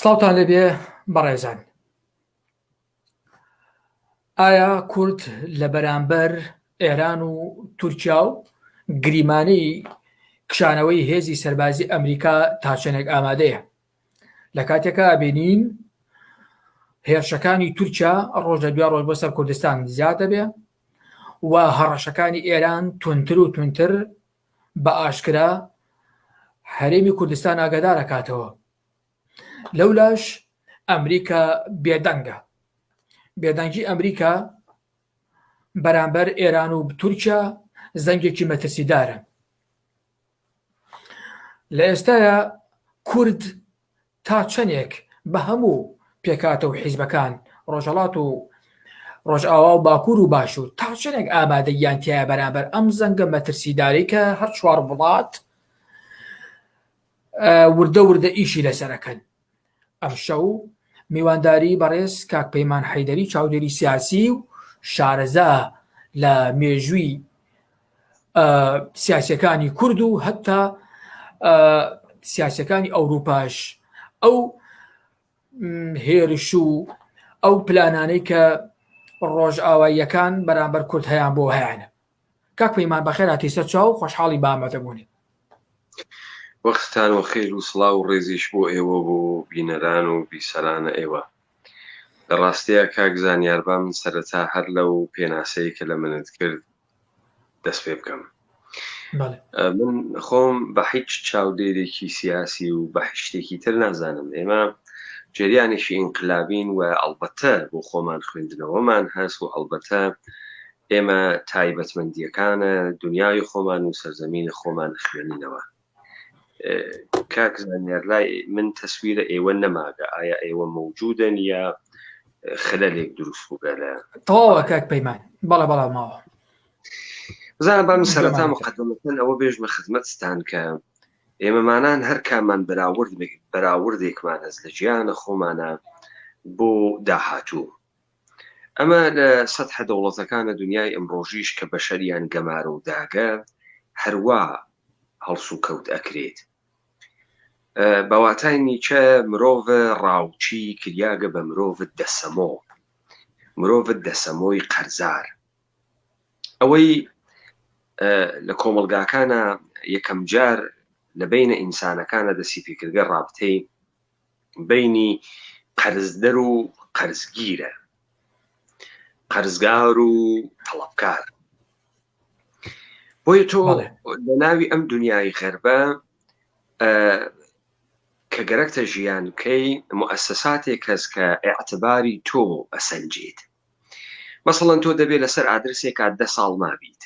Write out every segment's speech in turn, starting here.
سڵاوتان لەبێ بەڕێزان. ئایا کورد لە بەرامبەر ئێران و تورکیا و گریمانەی کشانەوەی هێزی سەربازی ئەمریکا تا چەندێک ئامادەیە؟ لە کاتێکە ئابینین هێرشەکانی تورکیا ڕۆژ لە دوای ڕۆژ بۆ سەر کوردستان زیاد دەبێ و هەڕەشەکانی ئێران تونتر و تونتر بە ئاشکرا هەرێمی کوردستان ئاگادار دەکاتەوە. لەولاش ئەمریکا بێدەنگە. بێدەنگی ئەمریکا بەرامبەر ئێران و تورکیا زەنگێکی مەترسیدارە. لە ئێستاە کورد تا چەندێک بە هەموو پێکاتە و حیزبەکان ڕۆژهەڵات و ڕۆژئاوا و باکوور و باشوور تا چەندێک ئامادەیان تایە بەرامبەر ئەم زەنگە مەترسیدارەی کە هەر چوار وڵات وردە وردە ئیشی لەسەرەکەن. ئەم شەو میوانداری بەڕێز کاک پەیمان حەیدەری چاودێری سیاسی و شارەزا لە مێژووی سیاسیەکانی کورد و هەتا سیاسیەکانی ئەوروپاش ئەو هێرش و ئەو پلانانەی کە ڕۆژئاواییەکان بەرامبەر کورد هەیان بۆ هەیانە. کاک پەیمان بەخێر هاتی سەر چاو، خۆشحاڵی بامەتەبوونی. وەختتان و خێر و سڵاو و ڕێزیش بۆ ئێوە بۆ بینەران و بیسەرانە ئێوە. لە ڕاستەیە کاک زانیار بام سەرەتا هەر لەو پێناسەیە کە لە منت کرد دەست پێ بکەم. من خۆم بە هیچ چاودێرێکی سیاسی و بە شتێکی تر نازانم. ئێمە جریانێکی ئینقلابین و ئەڵبەتە بۆ خۆمان خوێندنەوەمان هەست و ئەڵبەتە ئێمە تایبەتمەندیەکانە دنیای خۆمان و سەرزەمینە خۆمان خوێنینەوە. کاک زانیار لای من تەسویرە ئێوە نەماگە، ئایا ئێوە موجودن یا خلەلێک دروست بووگە لە تەواوە کاک پەیمان؟ بەڵێ بەڵێ ماوە. بزانە بام سەرەتا مقدمەتەن ئەوە بێژمە خزمەتستان کە ئێمەمانان هەر کامان بەراوردێکمان هەست لە ژیانە خۆمانە بۆ داهاتوو. ئەمە لە سەتحە دەوڵەتەکانە دنیای ئەمڕۆژیش کە بەشەریان گەمارە و داگە هەروە هەڵس و کەوت ئەکرێت. بەواتای نیچە مرۆڤ ڕاوچی کریاگە بە مرۆڤ دەسەمۆ، مرۆڤ دەسەمۆی قەرزار. ئەوەی لە کۆمەلگاکانە یەکەم جار لە بینە ئینسانەکانە دەسی پێکردگە ڕابتەی بینی قەرزدەر و قەرزگیرە، قەرزگار و تەڵەبکار. بۆیە تۆ لە ناوی ئەم دنیای غەربە کە گەرەکتە ژیانکەی موسساتێک کەس کە ئێعتباری تۆ ئەسەنجێت. مەسەڵەن تۆ دەبێت لەسەر ئادرسێکا 10 ساڵ مابیت،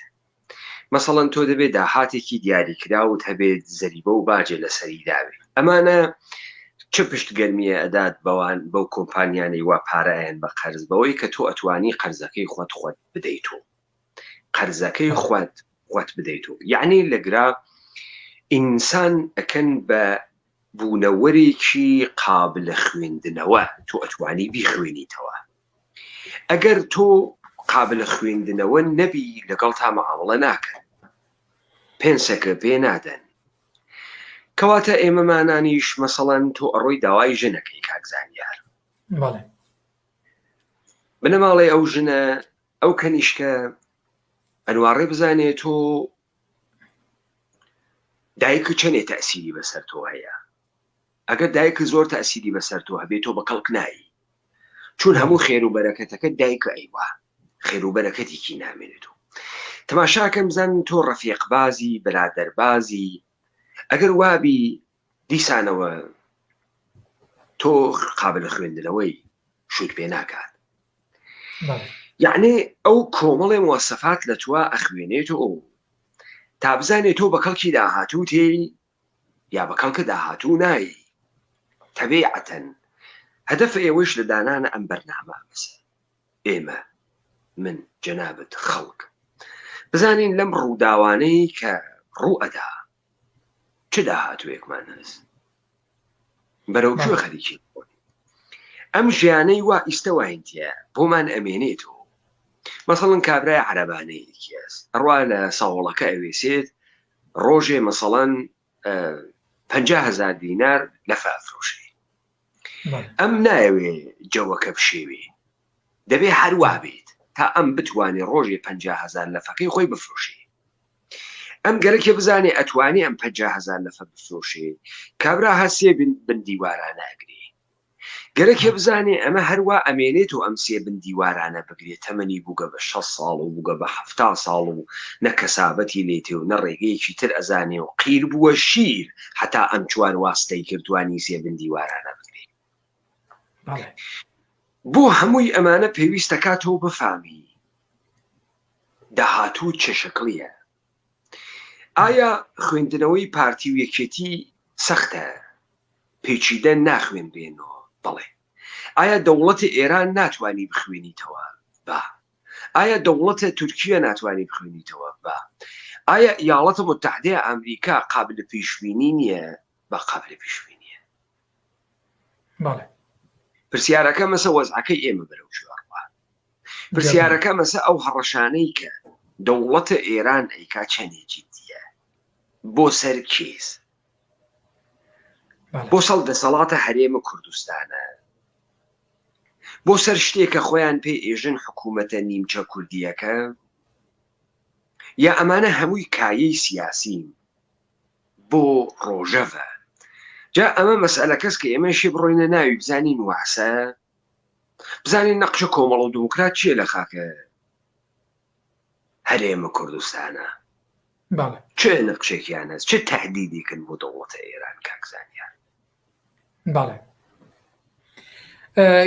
مەسەڵەن تۆ دەبێت داهاتێکی دیاریکراوت هەبێت زەریبە و باجێ لەسەری داوێت. ئەمانە چه پشتگەرمیە ئەدات بەوان بەو کۆمپانیانەی وا پارەیان بە قەرز بەوەی کە تۆ ئەتوانی قەرزەکەی خۆت بدەیتەوە، قەرزەکەی خۆت بدەیتەوە. یعنی لەگرا ئینسان ئەکەن بە بوونەوەرێکی قابلە خوێندنەوە، تۆ ئەتوانی بیخوێنیتەوە. ئەگەر تۆ قابلە خوێندنەوە نەبی لەگەڵ تا مەعامڵە ناکەن، پێنسەکە پێ نادەن. کەواتە ئێمەمانانیش مەسەڵەن تۆ ئەڕۆی داوای ژنەکەی کاک زانیار، بنەماڵێ ئەو ژنە ئەو کەنیشکە ئەنوارڕێ بزانێت تۆ دایک چەندێ تەسیری بەسەر تۆ هەیە. ئەگەر دایک زۆر تەسیری بەسەر تۆ هەبێت تۆ بە کەڵک نایی، چون هەموو خێر و بەرەکەتەکە دایکە ئەیوا خێر و بەرەکەتێکی نامێنێت. تەماشاکەم بزانن تۆ ڕەفیقبازی بەرادەربازی، ئەگەر وابی دیسانەوە تۆ قابلە خوێندنەوەی شوت پێ ناکات. یعنی ئەو کۆمەڵێ موەسەفات لە تۆ ئەخوێنێت و تا بزانێت تۆ بە کەڵکی داهاتوو تێی یا بە کەڵکە داهاتوو نایی. تەبیعەتەن هەدەف ئێوەش لە دانانە ئەم بەرنامە بەسە ئێمە من جەنابەت خەڵک بزانین لەم ڕووداوانەی کە ڕوو ئەدا چ داهاتوویەکمان هەست، بەرەو کوێ خەریکی ئەم ژیانەی وا ئیستەوایەنتیە بۆمان ئەمێنێتەوە. مەسەڵەن کابرای عەرەبانەیەکی هەست ئەڕوا لە ساوڵەکە ئەوێسێت ڕۆژێ مەسەڵەن 50,000 دینار لە فافرۆشێ. ئەم ناوێ جەوەکە بشێوێ دەبێ هەروە بێت تا ئەم بتوانێ ڕۆژێ 50,000 لەفەکەی خۆی بفرۆشێ ئەم گەرەکێ بزانێ ئەتوانی ئەم 50,000 لەفە بفرۆشێ کابرا هەسێ بندیوارانە ئەگرێ گەرەکێ بزانێ ئەمە هەروە ئەمێنێت و ئەم سێ بندیوارانە بگرێت تەمەنی بووگە بە 6 ساڵ و بووگە بە 70 ساڵ و نە کەسابەتی لێتێ و نە ڕێگەیەکی تر ئەزانێ و قیر بووە شیر هەتا ئەم چوار واستەی کردوانی سێ بندیوارانە بگرێت بۆ هەمووی ئەمانە پێویستە کاتەوە بفامی داهاتوو چه شکلیە ئایا خوێندنەوەی پارتی و یەکێتی سەختە پێچیدە ناخوێن بێنەوە بەڵێ ئایا دەوڵەتی ئێران ناتوانی بخوێنیتەوە با ئایا دەوڵەتە تورکیا ناتوانی بخوێنیتەوە با ئایا ئیاڵەتە متحدەیە ئەمریکا قابل پێشبینی نییە بە قابل پێشبینیە پرسیارەکە مەسە وەزعەکەی ئێمە بەرەو ژوارەوە پرسیارەکە مەسە ئەو هەڕەشانەی کە دەوڵەتە ئێران ئەیکا چەندێکی دیە بۆ سەر کێز بۆ سەڵ دەسەڵاتە هەرێمە کوردستانە بۆ سەر شتێکە خۆیان پێی ئێژن حکوومەتە نیمچە کوردیەکە یا ئەمانە هەمووی کایەی سیاسیم بۆ ڕۆژەڤە جا ئەمە مەسئلە کەس کە ئێمەشی بڕۆینە ناوی بزانین واسە بزانین نەقشە کۆمەڵ و دموکرات چیە لە خاکە هەرێمە کوردستانە چه نەقشێکیان هەست چه تهدیدێکن بۆ دەوڵەتە ئێران کاکزانیان باڵێ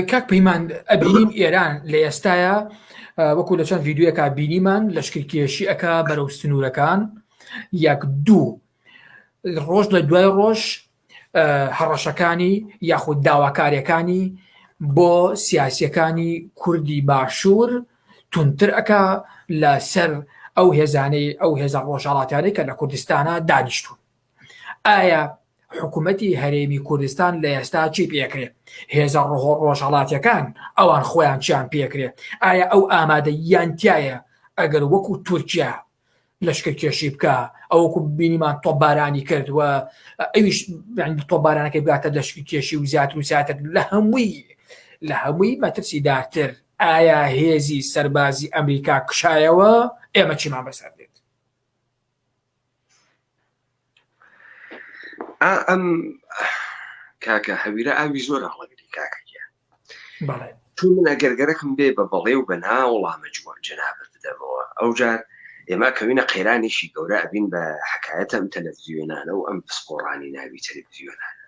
کاک پەیمان ئەبینیم ئێران لە ئێستاە وەکو لە چەند ڤیددیوەکە بینیمان لەشکرکێشی ئەکا بەرەو سنوورەکان یەک دوو ڕۆژ لە دوای ڕۆژ هەڕەشەکانی یاخود داواکاریەکانی بۆ سیاسیەکانی کوردی باشوور تونتر ئەکا لەسەر ئەو هێزانەی ئەو هێزە ڕۆژهەڵاتیانەی کە لە کوردستانە دانیشتون ئایا حکوومەتی هەرێمی کوردستان لە ئێستا چی پێکرێت هێزە ڕۆژهەڵاتیەکان ئەوان خۆیان چیان پێکرێت ئایا ئەو ئامادەیان تایە ئەگەر وەکو تورکیا لەشکرکێشی بکە ئەوەکو بینیمان تۆپبارانی کردووە ئەویش تۆپبارانەکەی بگاتە لەشکرکێشی و زیاتر و زیاتر لە هەمووی مەترسی داکتر ئایا هێزی سەربازی ئەمریکا کشایەوە ئێمە چیمان بەسەر دێت ئەم کاکە هەویرە ئاوی زۆر هەڵەگری کاکەیە چون من ئەگەرگەرەکم بێ بە بەڵێ و بە ناوەڵامە جووە جەنابەت بدەمەوە ئەو جار ئێمە کەوینە قەیرانێکی گەورە ئەبین بە حکایەتە ئەم تەلەڤیزیۆنانە و ئەم پسپۆڕانی ناوی تەلەڤیزیۆنانە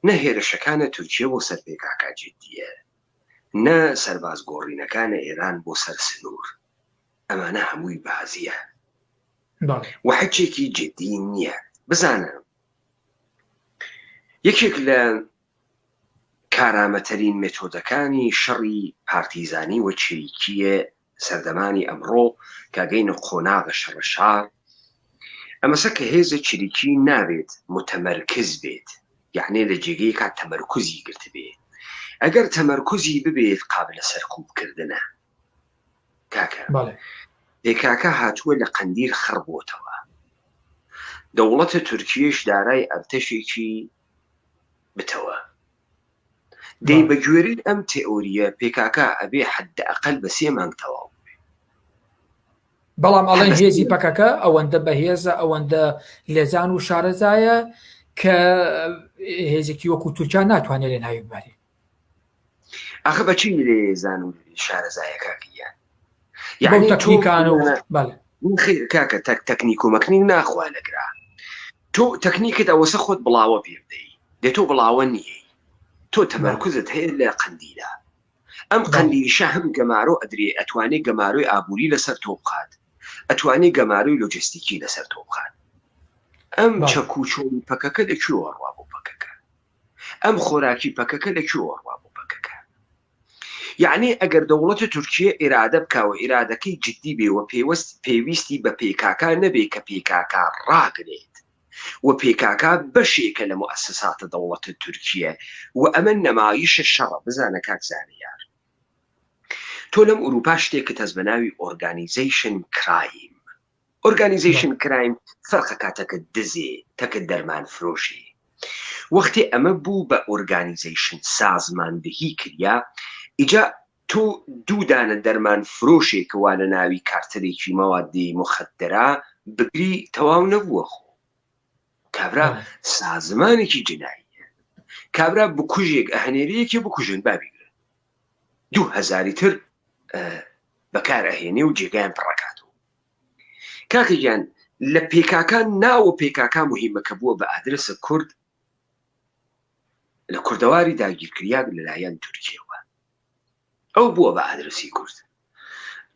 نە هێرشەکانە تورکیە بۆ سەر پێکاکا جددیە نە سەرباز گۆڕینەکانە ئێران بۆ سەر سنوور ئەمانە هەمووی بازیە و حەجێکی جددی نییە بزانە یەکێک لە کارامەتەرین مێتۆدەکانی شەڕی پارتیزانی و چریکیە سەردەمانی ئەمڕۆ کاگەینە قۆناغە شەڕەشار ئەمەسە کە هێزە چریکی نابێت متەمەرکز بێت یعنی لە جێگەی کات تەمەرکوزی گرت بێت ئەگەر تەمەرکوزی ببێت قابلە سەرکوبکردنە کاکە پێکاکە هاتووە لە قەندیل خڕبووتەوە دەوڵەتە تورکیەش دارای ئەرتەشێکی بتەوە دەی بە گوێرین ئەم تئۆریە پێکاکە ئەبێ حەدەئەقەل بە 3 مانگ تەواو بەڵام ئەڵێن هێزی پەکەکە ئەوەندە بەهێزە ئەوەندە لێزان و شارەزایە کە هێزێکی وەکو تورکیا ناتوانێت لێ ناوی ببارێت ئەخە بەچی لێزان و شارەزایەکەکیان یعنی تەکنیکان و کاکە تەکنیک و مەکنیک ناخوا لەگرا تۆ تەکنیکت ئەوەسە خۆت بڵاوە پێ بدەی دێ تۆ بڵاوە نییە تۆ تەمەرکوزت هەیە لە قەندیلە ئەم قەندیلیشە هەم گەمارۆ ئەدرێ ئەتوانێت گەمارۆی ئابووری لەسەر تۆ بخات ئەتوانێت گەمارۆی لۆجستیکی لەسەر تۆ بخات ئەم چەک و چۆنی پەکەکە لەکوێوە ڕوا بۆ پەکەکە ئەم خۆراکی پەکەکە لەکوێوە ڕوا بۆ پەکەکە یعنی ئەگەر دەوڵەتە تورکیە ئێرادە بکاوە ئێرادەکەی جددی بێ و پێویستی بە پێکاکا نەبێ کە پێکاکا ڕاگرێت و پێکاکا بەشێکە لە مؤسساتە دەوڵەتە تورکیە و ئەمە نەمایشە شەڕە بزانە کاکزانیار تۆ لەم ئوروپا شتێکت هەست بە ناوی ئۆرگانیزیشن کرایم ئۆرگانیزیشن کرایم فەرقە کاتەکە دزێ تەکە دەرمان فرۆشی وەختی ئەمە بوو بە ئۆرگانیزیشن سازماندهی کریا ئیجا تۆ دوودانە دەرمان فرۆشێکەوە لە ناوی کارتەرێکی مەوادی مخدرە بگری تەواو نەبووە خۆ کابرا سازمانێکی جناییە کابرا بکوژێک ئەهەنێرەیەکی بکوژن بابیگرن 2000 تر بەکار ئەهێنێ و جێگایان پڕەکاتەوە کاکەگیان لە پێکاکان ناوە پێکاکا مهمەکە بووە بە ئادرسە کورد لە کوردەواری داگیرکریاک لەلایەن تورکیەوە ئەو بووە بە ئادرسی کورد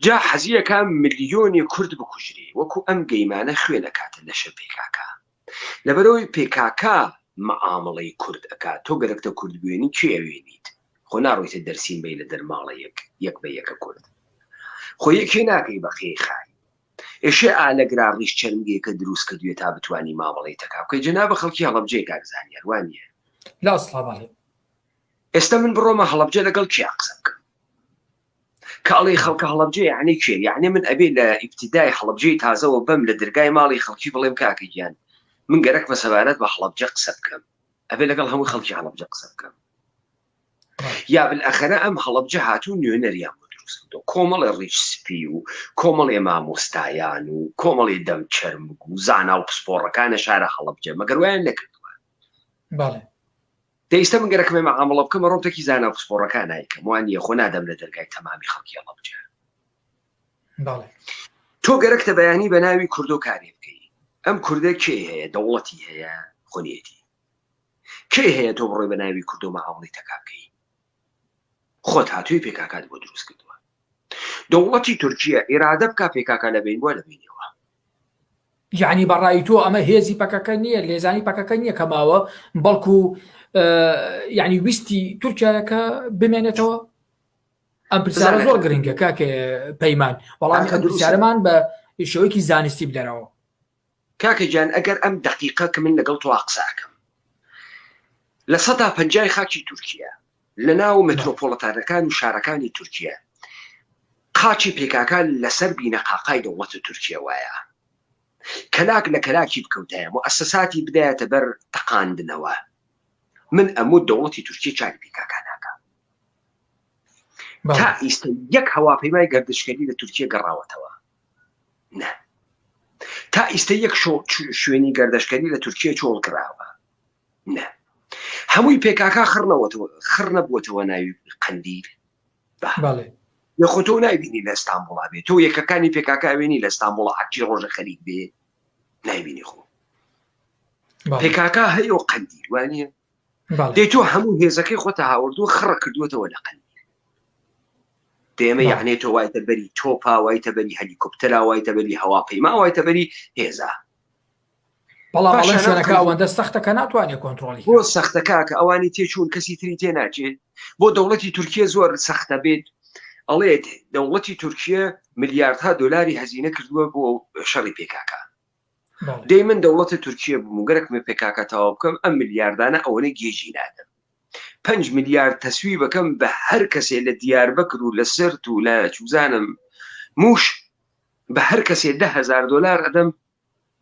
جا حەزیەکان ملیۆنی کورد بکوژری وەکو ئەم گەیمانە خوێنە کاتە لەشە پێکاکا لەبەرەوەی پێکاکا مەعامڵەی کورد ئەکات تۆ گەرەکتە کورد بوێنی کێوێنیت خۆ ناڕۆیتە دەرسین بی لە دەرماڵە یەک بە یەکە کورد خۆ یەکێ ناکەی بە خێخای ئێشێ ئالەگرا ڕیش چەرمگەیەکە دروست کردوێت تا بتوانی مامەڵەی تەکا بکەی جەنابە خەڵکی هەڵەبجەی کاکزانیار وانییە لا ئەسڵا ئێستا من بڕۆمە هەڵەبجە لەگەڵ کیا قسە بکەم کاڵی خەڵکە هەڵەبجێ یعنی کێ یعنی من ئەبێ لە ئیبتیدای هەڵەبجەی تازەوە بەم لە دەرگای ماڵی خەڵکی بڵێم کاکەگیان من گەرەک بە سەبارەت بە هەڵەبجە قسە بکەم ئەبێ لەگەڵ هەموو خەڵکی هەڵەبجە قسە بکەم یا بالئەخەرە ئەم هەڵەبجە هاتوو نوێنەریان بۆ دروست کردەوە کۆمەڵی ڕیش سپی و کۆمەڵی مامۆستایان و کۆمەڵی دەم چەرمگ و زانا و پسپۆڕەکانە شارە هەڵەبجە مەگەر وایان نەکردووە دەیستە من گەرەکمێ مەعامڵە بکەم ڕۆپتێکی زانا و پسپۆڕەکان نایکەم وانییە خۆ نادەم لە دەرگای تەمامی خەڵکی هەڵەبجە تۆ گەرەکتە بەیانی بە ناوی کوردۆ کارێ بکەی ئەم کوردە کێ هەیە دەوڵەتی هەیە خۆنیەتی کێ هەیە تۆ بڕۆی بە ناوی کوردۆ مەعامڵەی تەکا بکەی خۆت هاتووی پێکاکات بۆ دروست کردووە دەوڵەتی تورکیە ئێرادە بکا پێکاکە لەبین وە لەبینەوە یعنی بەڕای تۆ ئەمە هێزی پەکەکە نییە لێزانی پەکەکە نییە کەماوە بەڵکو یعنی ویستی تورکیاەکە بمێنێتەوە ئەم پرسیارە زۆر گرنگە کاکێ پەیمان وەڵامی ئەم پرسیارەمان بە شێوەیەکی زانستی بدەرەوە کاکەجان ئەگەر ئەم دقیقە کە من لەگەڵ تۆ قساکەم لە 150 خاکی تورکیا لە ناو مترۆپۆڵەتانەکان و شارەکانی تورکیا قاچی پێکاکان لەسەر بینە قاقای دەوڵەتە تورکیا وایە کەلاک لە کەلاکی بکەوتایە مؤسساتی بدایەتە بەر تەقاندنەوە من ئەموو دەوڵەتی تورکیا چاکی پێکاکان ناکەم تا ئیستا یەک هەواپەیمای گەردشکەری لە تورکیا گەڕاوەتەوە نه تا ئیستا یەک شوێنی گەردەشکەری لە تورکیا چۆڵ کراوە نه هەمووی پێکاکا خڕ نەبووەتەوە ناوی قەندیل یەخۆ تۆ نایبینی لە ئەستانبوڵا بێت تۆ یەکەکانی پێکاکا وێنی لە ئەستانبوڵا عەکی ڕۆژە خەریک بێ نایبینی خۆ پێکاکا هەیە و قەندیل وانییە دەی تۆ هەموو هێزەکەی خۆتە هاوردووە خڕە کردووەتەوە لە قەندیل دێمە یعنی تۆ وایتە بەری تۆپا وایتە بەری هەلیکۆپتەرا وایتە بەری هەواپەیما وایتە بەری هێزە بەڵام شوێنەکە ئەوەندە سەختەکە ناتوانێت کۆنتڕۆڵی بۆ سەختەکە کە ئەوانی تێچوون کەسی تری تێناچێت بۆ دەوڵەتی تورکیا زۆر سەختە بێت ئەڵێت دەوڵەتی تورکیا ملیاردها دۆلاری هەزینە کردووە بۆ شەڕی پێکاکە دەی من دەوڵەتە تورکیا بووم گەرەکمە پێکاکە تەواو بکەم ئەم ملیاردانە ئەوەنە گێژی نادەم 5 میلیارد تەسوی بەکەم بە هەر کەسێ لە دیاربەکر و لە سرت و لە چوزانم موش بە هەر کەسێ 10,000 دۆلار ئەدەم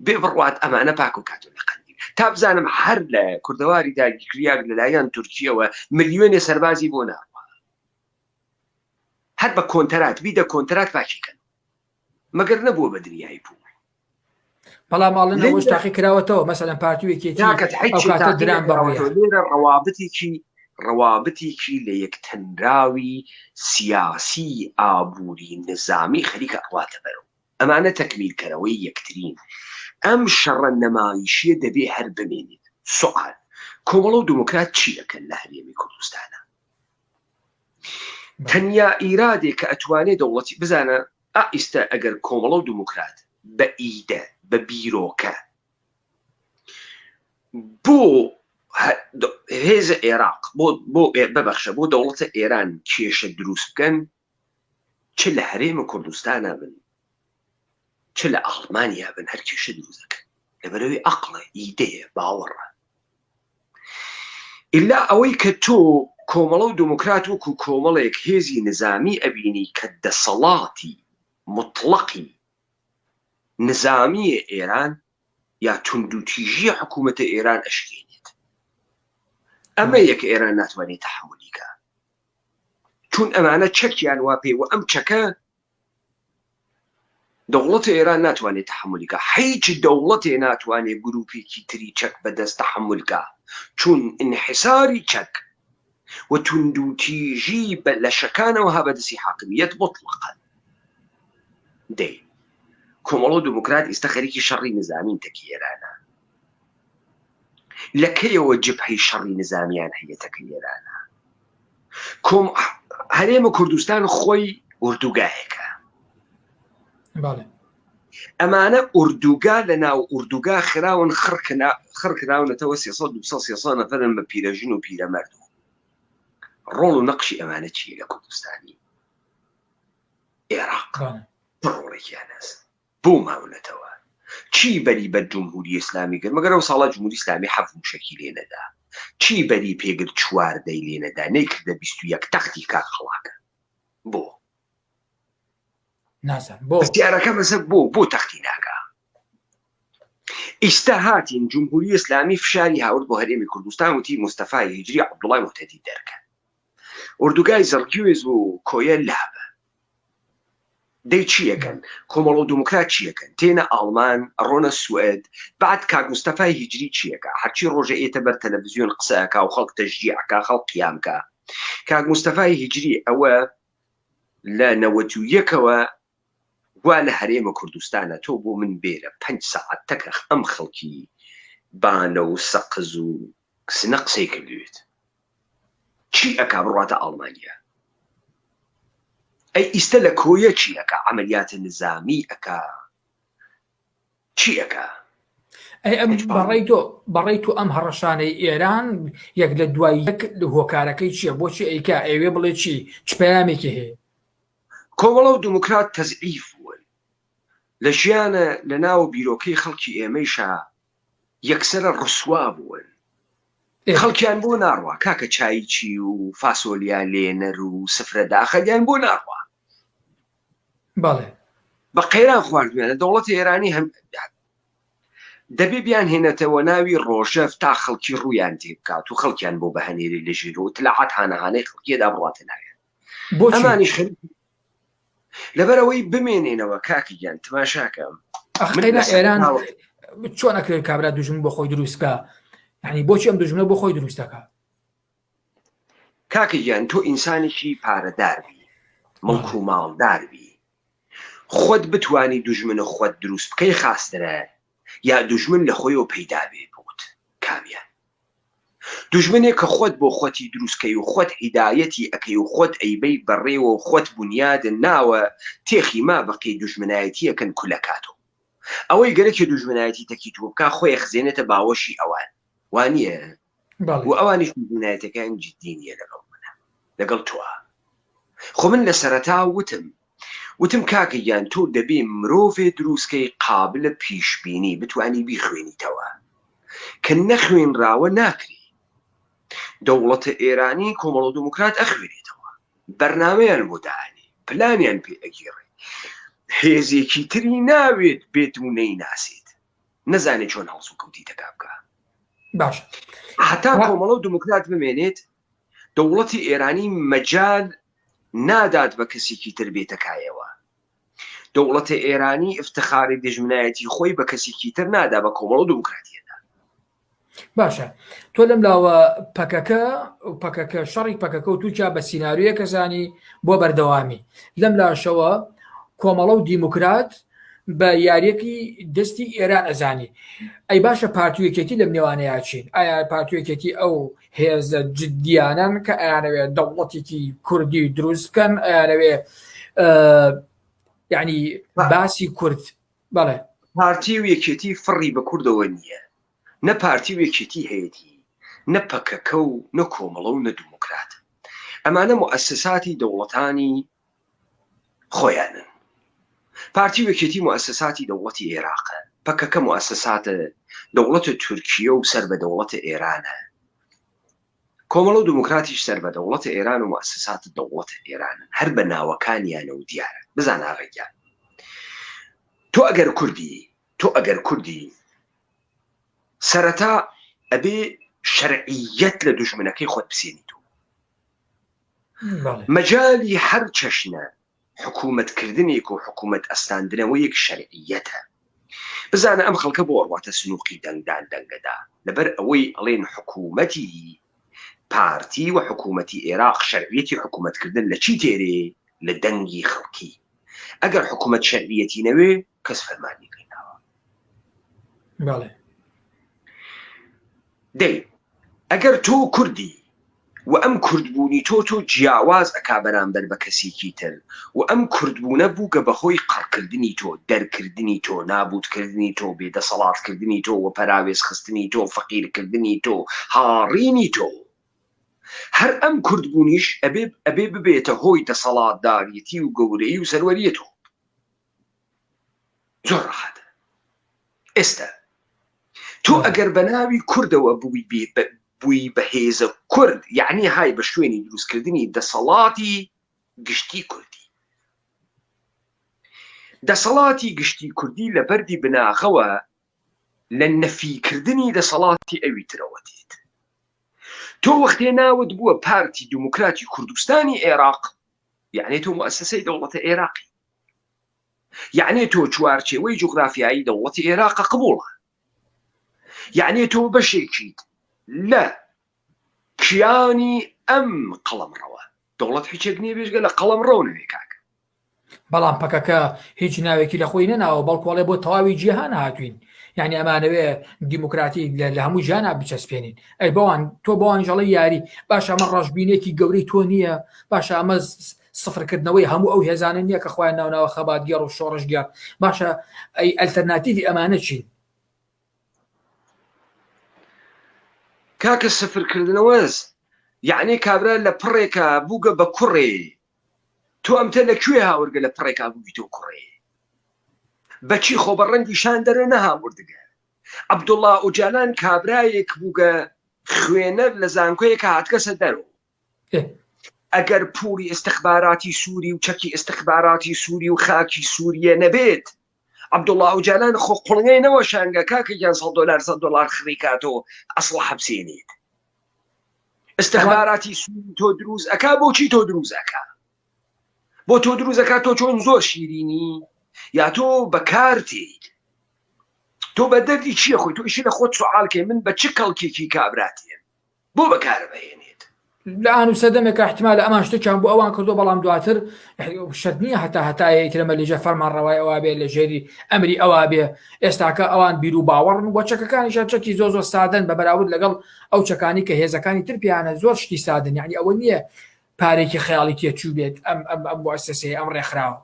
بێ بڕوات ئەمانە پاک و کاتۆ لە قەندیل تا بزانم هەر لە کوردەواری داگیرکریاک لەلایەن تورکیەوە ملیۆنێ سەربازی بۆ ناوە هەر بە کۆنتەرات بیدە کۆنتەرات پاکیکەن مەگەر نەبووە بە دنیای بوو بەڵام ماڵن ئەوەش تاقی کراوەتەوە مەسەلەن پارتیوێکێتی دران بەڕۆیە لێرە ڕەوابەتێکی لە یەکتەنراوی سیاسی ئابووری نظامی خەریکە ئەواتە بەرەو ئەمانە تەکمیلکەرەوەی یەکترین ئەم شەڕە نەمایشیە دەبێ هەر بمێنێت سوال کۆمەڵە و دموکرات چی دەکەن لە هەرێمی کوردستانە تەنیا ئیرادێک کە ئەتوانێت دەوڵەتی بزانە ئیستا ئەگەر کۆمەڵە و دموکرات بە ئیدە بە بیرۆکە بۆ هێزە عێراق بۆ ببەخشە بۆ دەوڵەتە ئێران کێشە دروست بکەن چ لە هەرێمە کوردستانە بن چ لە ئەڵمانیا بن هەر کێشە دروست دەکەن لەبەرەوەی عەقڵە ئیدەیە باوەڕە ئللا ئەوەی کە تۆ کۆمەڵە و دموکرات وەکو کۆمەڵێک هێزی نظامی ئەبینی کە دەسەڵاتی مطلقی نظامی ئێران یا توندوتیژی حکوومەتە ئێران ئەشکێنێت ئەمە یەک ئێران ناتوانێت تەحمولیکە چون ئەمانە چەکیان وا پێی و ئەم چەکە دەوڵەتە ئێران ناتوانێت تەحمولیکە هیچ دەوڵەتێ ناتوانێت گروپێکی تری چەک بەدەست تەحمولکە چون انحساری چەک و توندوتیژی لە شەکانەوە ها بەدەستی حاکمیەت مطلقاً دەی کۆمەڵە و دموکرات ئێستا خەریکی شەڕی نظامین تەکی ئێرانە لەکەیەوە جبهەی شەڕی نظامیان هەیە تەکە ئێرانە هەرێمە کوردستان خۆی ئوردوگایەکە ئەمانە ئوردوگا لە ناو ئوردوگا خراون خڕکراونەتەوە 300 نەفەرن بە پیرەژن و پیرەمەرد ڕۆڵ و نەقشی ئەمانە چیە لە کوردستانی عێراق ڕۆڵێکیان هەست بۆ ماونەتەوە چی بەری بە جمهوری ئیسلامی کرد مەگەر ئەو ساڵە جمهوری ئیسلامی حەفت موشەکی لێ نەدا چی بەری پێگر 4 دەی لێ نەدا نەیکردە 21 تەختی کاک خەڵاکە بۆ اختیارەکە مەسە بۆ تەختی ناکە ئیستا هاتین جمهوری ئیسلامی فشاری هاورد بۆ هەرێمی کوردستان وتی مستەفای هیجری عەبدوڵای موحتەدی دەرکە ئوردوگای زەڵکیوێز و کۆیە لابە دەی چیەکەن کۆمەڵە و دموکرات چیەکەن تێنە ئاڵمان ڕۆنە سوئد بعد کاک مستەفای هیجری چیەکە هەرچی ڕۆژە ئێتە بەر تەلەڤیزیۆن قسەکە و خەڵک تەشجیعکە خەڵک قیامکە کاک مستەفای هیجری ئەوە لە 91ەوە وا لە هەرێمە کوردستانە تۆ بۆ من بێرە 5 ساعت تەکە ئەم خەڵکی بانە و سەقز و سنە قسەی کردوێت چی ئەکا بڕاتە ئەڵمانیا ئەی ئیستە لە کۆیە چی ئەکا عەمەلیاتە نظامی ئەکا چی ئەکا بەڕێی تۆ ئەم هەڕەشانەی ئێران یەک لە دوای یەک هۆکارەکەی چییە بۆچی ئەیکا ئەوێ بڵێ چی چ پەیامێکی هەیە کۆمەڵە و دموکرات تەزعیف بوون لە ژیانە لە ناو بیرۆکەی خەڵکی ئێمەیشا یەکسەرە ڕسوا بوون خەڵکیان بۆ ناڕوا کاکە چای چی و فاسۆلیان لێنەر و سفرە داخەلیان بۆ ناڕوا بەڵێ بە قەیران خواردوێنە دەوڵەتی ئێرانی هەم دەبێ بیان هێنێتەوە ناوی ڕۆژەف تا خەڵکی ڕوویان تێ بکات و خەڵکیان بۆ بەهەنێری لە ژیر و تلعات هانەهانەی خەڵکیەدا بڕاتە ناوێت ئەمانیش لەبەرەوەی بمێنێنەوە کاکیان تماشاکەم ئێران چۆن ئەکرێت کابرا دوژمن بۆ خۆی دروستکە یعنی بۆچی ئەم دوژمنە بۆ خۆی دروستەکە کاکیان تۆ ئینسانێکی پارەداربی مڵک و ماڵداربی خۆت بتوانی دوژمنە خۆت دروست بکەی خاسترە یا دوژمن لە خۆیەوە پەیدا بێ بوت کامیان دوژمنێک کە خۆت بۆ خۆتی دروستکەی و خۆت هیدایەتی ئەکەی و خۆت ئەیبەی بەڕێوە و خۆت بنیادن ناوە تێخی ما بەقەی دوژمنایەتی ئەکەن کولەکاتۆ ئەوەی گەرەکی دوژمنایەتی تەکی تۆ بکە خۆی خزێنێتە باوەشی ئەوان وانییە و ئەوانیش دوژمنایەتەکان جددی نیە لەگەڵ منە لەگەڵ تۆە خۆ من لە سەرەتا وتم کاکەیان تۆ دەبێ مرۆڤێ دروستکەی قابلە پیشبینی بتوانی بیخوێنیتەوە کە نەخوێنراوە ناکری دەوڵەتە ئێرانی کۆمەڵە دموکرات ئەخوێنێتەوە بەرنامەیان بۆ داهێنێ پلانیان پێ ئەگێڕێ هێزێکی تری ناوێت بێت و نەیناسێت نەزانێت چۆن هەڵس و کەوتی تەکا بکە باش هەتا کۆمەڵە و دموکرات بمێنێت دەوڵەتی ئێرانی مەجال نادات بە کەسێکی تر بێتەکایەوە دەوڵەتە ئێرانی افتخاری دژمنایەتی خۆی بە کەسێکی تر نادا بە کۆمەڵە و دموکراتیەدا باشە تۆ لەم لاوە پەکەکە شەڕی پەکەکە و تووچیا بە سیناریۆیە کەزانی بۆ بەردەوامی لەم لاشەوە کۆمەڵە و دیموکرات بە یاریەکی دەستی ئێران ئەزانی ئەی باشە پارتیوەکێتی لەم نێوانەیە چین ئایا پارتیوەکێتی ئەو هێزە جددیانن کە ئەیانەوێت دەوڵەتێکی کوردی دروست بکەن ئەیانەوێ یعنی باسی کورد بەڵێ پارتی و یەکێتی فڕی بە کوردەوە نییە نە پارتی و یەکێتی هەیەتی نە پەکەکە و نە کۆمەڵە و نە دیموکرات ئەمانە موسساتی دەوڵەتانی خۆیانن پارتی و یەکێتی موسساتی دەوڵەتی عێراقە پەکەکە موسساتە دەوڵەتە تورکیە و سەر بە دەوڵەتە ئێرانە کۆمەڵە و دیموکراتیش سەر بە دەوڵەتە ئێران و موسساتی دەوڵەتە ئێرانن هەر بە ناوەکانیانە و دیارە بزانە ڕێگیان تۆ ئەگەر کوردی سەرەتا ئەبێ شەرعیەت لە دوژمنەکەی خۆت بسێنیتەوە. بەڵێ مەجالی هەر چەشنە حکوومەتکردنێک و حکوومەت ئەستاندنەوەیەک شەرعیەتە. بزانە ئەم خەڵکە بۆ ئەڕواتە سنووقی دەنگدان دەنگەدا لەبەر ئەوەی ئەڵێن حکوومەتی پارتی و حکوومەتی عێراق شەرعیەتی حکوومەتکردن لە چی تێرێ؟ لە دەنگی خەڵکی. ئەگەر حکوومەت شەرعیەتی نەوێ کەس فەرمانی کردناوە. بەڵێ دەی ئەگەر تۆ کوردی و ئەم کوردبوونی تۆ جیاواز ئەکا بەرامبەر بە کەسێکی تر و ئەم کوردبوونە بووکە بەهۆی قەڕکردنی تۆ، دەرکردنی تۆ، نابودکردنی تۆ، بێدەسەڵاتکردنی تۆ و پەراوێز خستنی تۆ، فەقیرکردنی تۆ، هاڕینی تۆ، هەر ئەم کوردبوونیش ئەبێ ببێتە هۆی دەسەڵاتداریەتی و گەورەی و سەروەریە تۆ. زۆر ڕاحەتە. ئێستا تۆ ئەگەر بە ناوی کوردەوە بووی بە هێزە کورد، یعنی های بە شوێنی دروستکردنی دەسەڵاتی گشتی کوردی. دەسەڵاتی گشتی کوردی لە بەردی بناغەوە لە نەفیکردنی دەسەڵاتی ئەوی ترەوە دێت. تۆ وەختێ ناوت بووە پارتی دموکراتی کوردستانی عێراق، یعنی تۆ مؤسسەی دەوڵەتە عێراقی، یعنی تۆ چوارچێوەی جوغرافیایی دەوڵەتی عێراق قبوڵە، یعنی تۆ بەشێکیت لە کیانی ئەم قەڵەمڕەوە. دەوڵەت هیچێک نییە بێژگە لە قەڵەمڕەوە نوێ کاکە. بەڵام پەکەکە هیچ ناوێکی لە خۆی نەناوە، بەڵکوڵێ بۆ تەواوی جیهان هاتوین. یعنی ئەمانەوێ دیموکراتی لە هەموو جیهان بچەسپێنین. ئەی بەوان تۆ بەوان ژەڵی یاری باشە ئەمە ڕەشبینێکی گەورەی تۆ نییە، باشە ئەمە سفرکردنەوەی هەموو ئەو هێزانە نییە کە خۆیان ناوناوە خەباتگەڕ و شۆڕشگەر. باشە ئەی ئەلتەرناتیڤی ئەمانە چین؟ کاکە سفرکردنەوەز یعنی کابرا لە پڕێکە بووگە بە کوڕێ، تۆ ئەمتە لەکوێ هاوردگە لە پڕێکا بووی تۆ کوڕێ؟ بەچی خۆ بەڕەنگی شان دەرە نەهاوردگە. عەبدوڵڵا ئۆجالان کابرایەک بووگە خوێنەر لە زانکۆیەکە هاتکەسە دەرەوە. ئەگەر پووری ئستخباراتی سووری و چەکی ئستخباراتی سووری و خاکی سووریە نەبێت، عەبدوڵڵا ئۆجالان خۆ قوڵنگەی نەوە شانگە کاکە گیان $100 خڕیکاتەوە ئەسڵە حەبسێنێت. استخباراتی سووری تۆ دروست ئەکا بۆچی تۆ دروست ئەکا؟ بۆ تۆ دروست ئەکا تۆ چۆن زۆر شیرینی یا تۆ بەکارتیت؟ تۆ بە دەردی چییە خۆی؟ تۆ ئیشی لە خۆت سوعالکەی من بە چ کەڵکێکی کابراتێن بۆ بەکارە بەهێنێت؟ لە ئان و سەدەمێکە احتیمال ئەمان شتێکیان بۆ ئەوان کردو، بەڵام دواتر شەرت نییە هەتایە ترەمە لێجە فەرمانڕەوای ئەوە بێ لە ژێری ئەمری ئەوە بێ. ئێستاکە ئەوان بیر و باوەڕن بۆ چەکەکانیشان چەکی زۆر سادن بە بەراورد لەگەڵ ئەو چەکانی کە هێزەکانی تر پیانە زۆر شتی سادن. یعنی ئەوە نییە پارێکی خەیاڵی تێچوو بێت ئەم مؤسسەی ئەم ڕێکخراوە.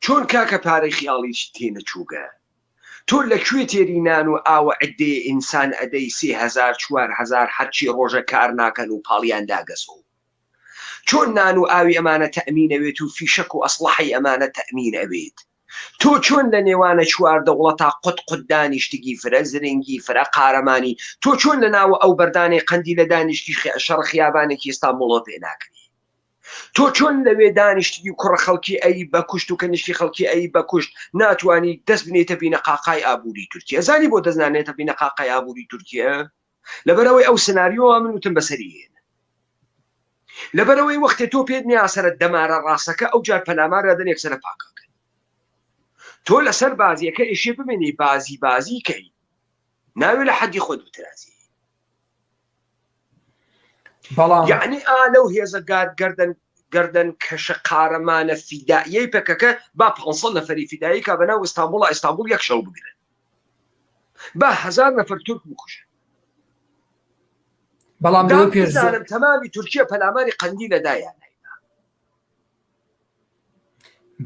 چۆن کاکە پارەی خیاڵیش تێنەچووگە؟ تۆ لەکوێ تێری نان و ئاوە عدێ ئینسان ئەدەی 3000 4000 هەرچی ڕۆژە کار ناکەن و پاڵیان داگەسەوە؟ چۆن نان و ئاوی ئەمانە تەئمینەوێت و فیشک و ئەسڵحەی ئەمانە تەئمین ئەوێت؟ تۆ چۆن لە نێوانە چوار دەوڵەتا قوت دانیشتگی فرە زرنگی فرە قارەمانی تۆ چۆن لە ناوە ئەو بەردانەی قەندی لە دانیشتی شەڕ خیابانێکی ئێستانبوڵەوە پێ ناکرێت؟ تۆ چۆن لەوێ دانیشتی و کوڕە خەڵکی ئەی بەکوشت و کەنیشتی خەڵکی ئەی بەکوشت ناتوانی دەست بنێتە بینە قاقای ئابووری تورکیا؟ زانی بۆ دەستنانێتە بینە قاقای ئابووری تورکیا؟ لەبەرەوەی ئەو سناریۆوە من وتم بەسەریێن، لەبەرەوەی وەختێ تۆ پێت نیاسەرە دەمارە ڕاستەکە ئەو جار پەلامارە دەنێک سەرە پاکەکە. تۆ لەسەر بازیەکە ئێشێ ببینی بازی کەی ناوێ لە حەدی خۆت بترازی. یعنی ئالەو هێزە گەردن کەشە قارەمانە فیداییەی پێکەکە با 500 نەفەری فیدایی کا بەناو ئیستانبوڵ یەک شەو بگرن، با 1000 نەفەر تورک بکوژن. بەڵام پێزانم تەمامی تورکیا پەلاماری قەندی لەدایان.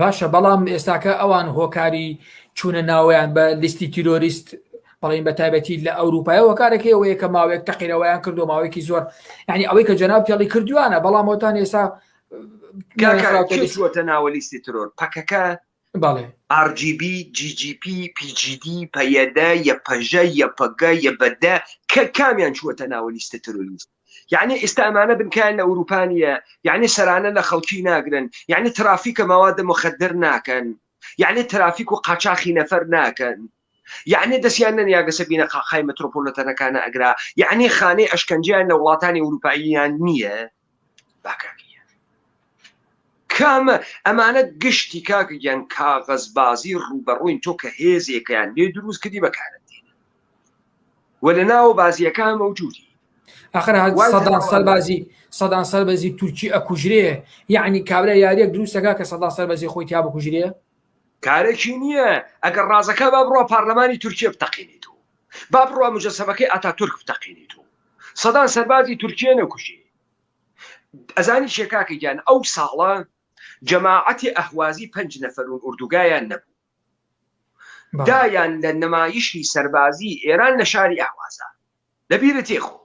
باشە بەڵام ئێستاکە ئەوان هۆکاری چوونە ناویان بە لیستی تیرۆریست بەڵین بە تایبەتی لە ئەوروپایەوە کارێکی ئەوەیە کە ماوەیەک تەقیرەوەیان کردو ماوەیەکی زۆر، یعنی ئەوەی کە جەناب پێڵی کردوانە، بەڵام ئەوتان ئێستا چوتە ناوە لیستی ترۆر پەکەکە بەڵێ RGB GGP PGD پەیەدە یەپەژە یەپەگە یەبەدە کە کامیان چووەتە ناوە لیستە ترۆریست؟ یعنی ئێستا ئەمانە بنکیان لە ئەوروپانیە، یعنی سەرانە لە خەڵکی ناگرن، یعنی ترافیکە مەوادە مخدر ناکەن، یعنی ترافیک و قاچاقی نەفەر ناکەن، یعنی دەستیان نەنیاگە سەبینە قاقای مەترۆپۆلەتەنەکانە ئەگرا، یعنی خانەی ئەشکەنجیان لە وڵاتانی ئەوروپاییان نییە. باکاکیە کامە ئەمانە گشتی کاکەگیان کاغەزبازی ڕوبەڕووین تۆ کە هێزێکیان لێ دروست کردی بەکارت دێنە وە لە ناو بازیەکان مەوجودی. آخر سەدان سەربەزی تورکی ئەکوژرێ، یعنی کابرا یاریەک دروستەکە کە سەدان سەربەزی خۆی تیا بکوژرێ کارێکی نییە. ئەگەر ڕازەکە با بڕۆ پارلەمانی تورکیە بتەقینیت و با بڕۆ مجەسەمەکەی ئاتاتورک بتەقینیت و سەدان سەربازی تورکیە نەکوژێ. ئەزانی شێکاکە گیان ئەو ساڵە جەماعەتی ئەهوازی 5 نەفەرون ئوردوگایان نەبوو، دایان لە نمایشی سەربازی ئێران لە شاری ئەهوازە لەبیرە تێخۆ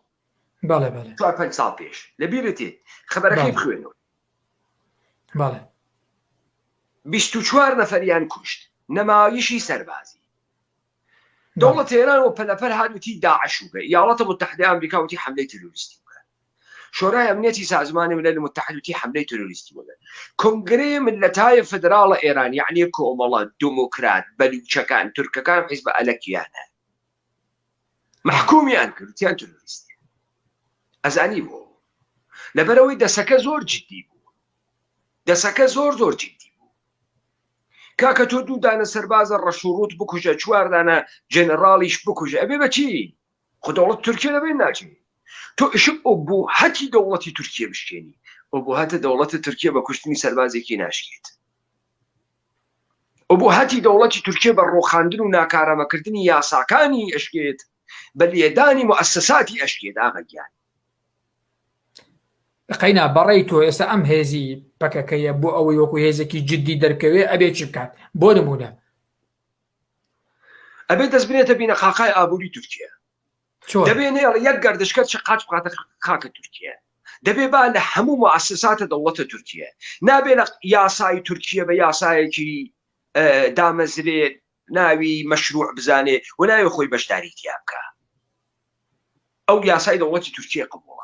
5 ساڵ پێش لەبیرە تێ خەبەرەکەی بخوێنەوە. 24 نەفەریان کوشت نمایشی سەربازی. دەوڵەت ئێران و پەلەپەر هاتووتی داعش وکە، ایالاتە متحدە ئەمریکا وتی حملەی تەرۆریستی وکە، شۆرای ئەمنیەتی سازمانی ملل متحد وتی حملەی تەرۆریستی وکە، کۆنگرەی ملەتهای فدراڵە ئێران یعنی کۆمەڵە دموکرات بەلوچەکان تورکەکان حیزبە ئەلەکیانە محکومیان کرد وتیان تەرۆریستی. ئەزانی بۆ لەبەرەوەی دەسەکە زۆر جدی بوو، دەسەکە زۆر جدی بوو. کاکە تۆ 2 دانە سەربازە ڕەشوڕوت بکوژە، 4 دانە جەنەراڵیش بکوژە، ئەبێ بەچی؟ خۆ دەوڵەت تورکیە لەبێ ناچێت. تۆ ئشک ئۆبوهەتی دەوڵەتی تورکیە بشکێنی، ئۆبوهەتە دەوڵەتی تورکیە بە کوشتنی سەربازێکی ناشکێت. ئۆبوهەتی دەوڵەتی تورکیە بە ڕۆخاندن و ناکارەمەکردنی یاساکانی ئەشکێت، بە لێدانی مؤسساتی ئەشکێت. ئاغەگیان قەینا بەڕێی تۆ ئێستا ئەم هێزی پەکەکەیە بۆ ئەوەی وەکو هێزێکی جددی دەرکەوێ ئەبێ چی بکات؟ بۆ نمونە ئەبێ دەست بنێتە بینە خاقای ئابووری تورکیە، دەبێ نێڵ یەک گەردشکەت قاچ بقاتە خاکە تورکیە، دەبێ با لە هەموو مؤسساتە دەوڵەتە تورکیە، نابێ لە یاسای تورکیە بە یاسایەکی دامەزرێت ناوی مەشروع بزانێ و ناوی خۆی بەشداری تیا بکە. ئەو یاسای دەوڵەتی تورکیە قبوڵە.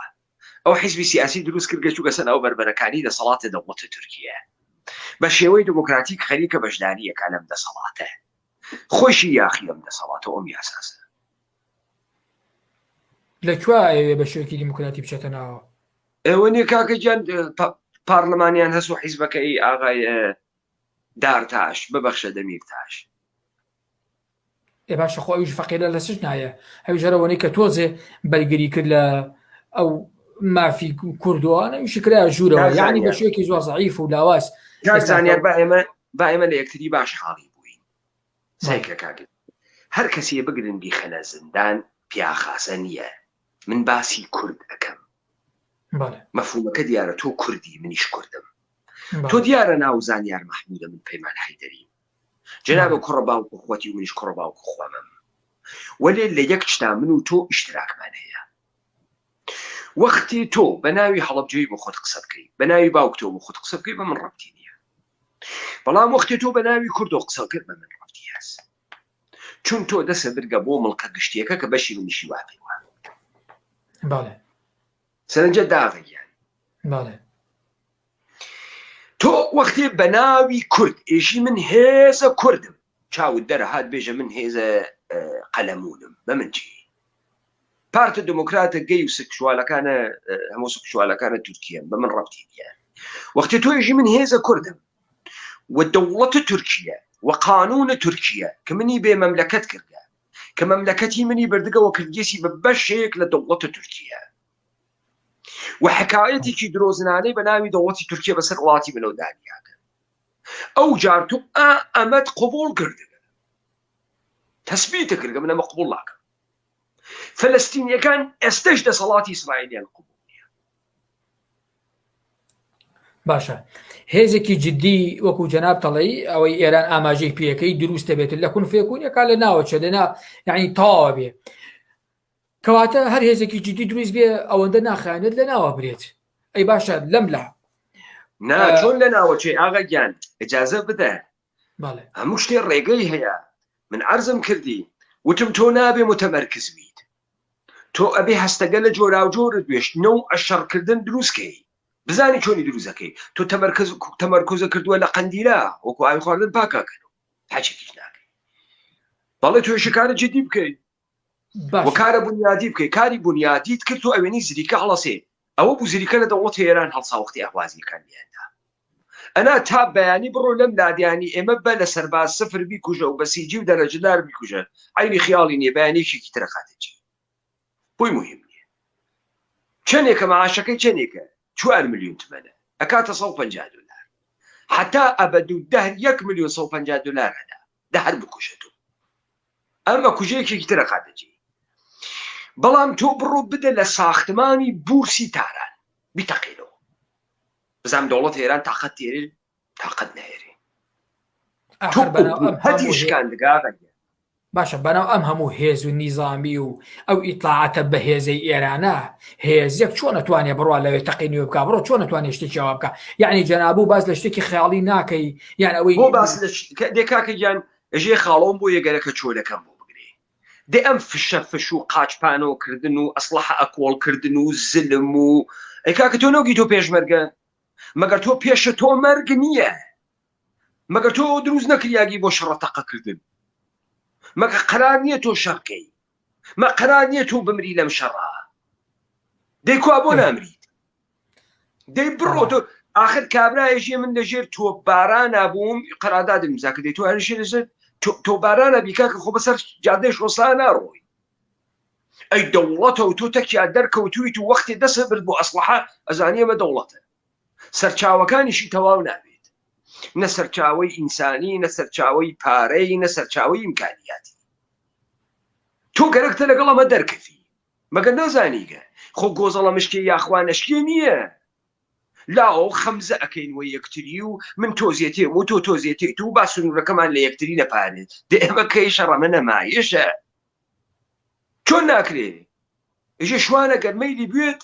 ئەو حیزبی سیاسی دروست کرد گەچووکە سەر ئەو بەربەرەکانی دەسەڵاتە دەوڵەتە تورکیە بە شێوەی دموکراتیک خەریکە بەشداریەکە لەم دەسەڵاتە، خۆشی یاخی لەم دەسەڵاتە ئەم یاساسە. لەکوێ ئەوێ بە شێوەیەکی دیموکراتی بچێتە ناوە؟ ئێوە نیە کاکە گیان پارلەمانیان هەست و حیزبەکەی ئاغای دارتاش ببەخشە دەمیرتاش. باشە خۆ ئەویش فەقیرە لە سژ نایە، ئەوی ژەرەوەی کە تۆزێ بەرگری کرد لە ئەو مافی کوردوانە وشکرا ژوورەوە، یعنی بە شوێکی زۆر زەعیف و لاواز. زانیار با ئێمە لە یەکتری باش حاڵی بووین. سایکە کاگت هەر کەسێ بگرن بیخەنە زندان پیاخاسە نییە. من باسی کورد ئەەکەم، مەفهومەکە دیارە تۆ کوردی منیش کوردم، تۆ دیارە ناو زانیار مەحموودە من پەیمان حەیدەری، جەنابە کوڕە باوکو خۆتی و منیش کوڕە باوکو خۆمم، وەلێ لە یەک شتا من و تۆ ئیشتراکمان هەیە. وەختی تۆ بە ناوی هەڵەبجەی بۆ خۆت قسە بکەی، بە ناوی باوکتەوە بۆ خۆت قسە بکەی بە من ڕەبتی نییە، بەڵام وەختی تۆ بە ناوی کوردۆ قسە کرد بە من ڕەبتی هەست، چون تۆ دەسە برگە بۆ مڵکە گشتیەکە کە بەشی منیشی واقعیوە. سەرنجە داغیان تۆ وەختی بە ناوی کورد ئێشی من هێزە کوردم، چاوت دەرەهات بێژە من هێزە قەلەمونم، بە من چی؟ پارتە دموکراتە گەی و سکشوالەکانە هەموو سکشوالەکانە تورکیەن، بە من ڕەبتی نییە. وەختی تۆ ئێژی من هێزە کوردم و دەوڵەتە تورکیە و قانونە تورکیە کە منی بێ مەملەکەت کردە، کە مەملەکەتی منی بردگەوە کردگەسی بە بەشێک لە دەوڵەتە تورکیە و حکایەتێکی درۆزنانەی بە ناوی دەوڵەتی تورکیە بەسەر وڵاتی منەوە دانیاکە. ئەو جار تۆ ئەمەد قبوڵ کردگە، تەسبیتە کردگە من ئەمە قبوڵ ناکەم. فەلەستینیەکان ئێستش دەسەڵاتی ئیسرائیلیان قبوڵ نییە. باشە هێزێکی جددی وەکو جەناب دەڵێی ئەوەی ئێران ئاماژەی پێەکەی دروستە بێت لە کونفێکوونیەکە لە ناوەچە لەنا یعنی تاوا بێ، کەواتە هەر هێزێکی جددی دروست بێ ئەوەندە ناخیانێت لە ناوە برێت. ئەی باشە لەم لا چۆن لە ناوەچێ ئاغا گیان ئەجازە بدە، هەموو شتێ ڕێگەی هەیە. من عەرزم کردی وتم تۆ نابێ متەمەرکز بیت، تۆ ئەبێ هەستەگە لە جۆراو جۆرت بێشتنە و ئەشەڕکردن دروستکەی، بزانی چۆنی دروستەکەی. تۆ تەمەرکۆزە کردووە لە قەندیلە وەکو ئاوی خواردن پاکاکەن و هەچێکیش ناکەی، بەڵێ توێش کارە جدی بکەیت باش و کارە بنیادی بکەیت کاری بنیادیت کرد و ئەوێنی زریکە هەڵەسێ ئەوە بوو زریکە لە دەوڵەت هێران هەڵساوەختی ئەحوازیەکانیاندا ئەنا تا بەیانی بڕۆ لەم لادیانی ئێمە بە لە سەرباز سفر بیکوژە و بە سیجی و دەرەجدار بیکوژە عینی خیاڵی نییە بەیانێکی ترەخاتەجی بۆی مهم نییە چەندێکە مەعاشەکەی چەندێکە 4 ملیۆن تمەنە ئەکاتە 150 دلار حتا ئەبەد و دەهر 1 ملیۆن 150 دلار هەدا دەهر بکوژێتەوە ئەمە کوژەیەکێکی ترەخاتەجی بەڵام تۆ بڕۆ بدە لە ساختمانی بورسی تاران بیتەقینەوە بزانام دەوڵەت هێران تاقەت تێرێ تاقەت نەهێرێ هەتی شکاندگا باشە بەناو ئەم هەموو هێز و نیزامی و ئەو ئیطلاعاتە بە هێزەی ئێرانە هێزیەک چۆن نەتوانێت بڕوا لەوێ تەقینیوە بکە بڕۆ چۆن نەتوانێت شتێکی ئەوە بکە یعنی جەنابوو باز لە شتێکی خەیاڵی ناکەی یان ئەوەی بۆ باس دێکاکە گیان ئەژێ خاڵۆم بۆ یەگەرەکە چۆلەکەم بۆ بگرێ دێ ئەم فشە فش و قاچپانەوەکردن و ئەسلحە ئەکۆڵکردن و زلم و ئەیکاکە تۆ نەوگی تۆ پێشمەرگە مەگەر تۆ پێشە تۆ مەرگ نییە مەگەر تۆ دروست نەکریاگی بۆ شەڕەتەقەکردن مەگە قەرار نییە تۆ شەڕکەی مە قەرار نییە تۆ بمری لەم شەڕە دەی کوا بۆ نامریت دەی بڕۆ تۆ آخر کابرایەژێ من لەژێر تۆ بارانە بووم قەرادادم مزاکە دەی تۆ هەرشێ لەژێر تۆ بارانە بیکاکە خۆ بەسەر جادەی شۆسا ناڕۆی ئەی دەوڵەتە و تۆ تەکیا دەرکەوتویت و وەختی دەسە برد بۆ ئەسلحە ئەزانیە مە دەوڵەتە سەرچاوەکانیشی تەواو نابێت نە سەرچاوەی ئینسانی نە سەرچاوەی پارەی نە سەرچاوەی ئیمکانیاتی تۆ گەرەکتە لەگەڵ ئەمە دەرکەفی مەگە نازانیگە خۆ گۆزەڵە مشکێ یاخوا نەشکێ نییە لاو خەمزە ئەەکەین وە یەکتری و من تۆزیێتێ و تۆ تۆزیێتێت و با سنوورەکەمان لە یەکتری نەپارێت دە ئێمە کەی شەڕەمە نەمایشە چۆن ناکرێ ئێژێ شوانە گەرمەیلی بێت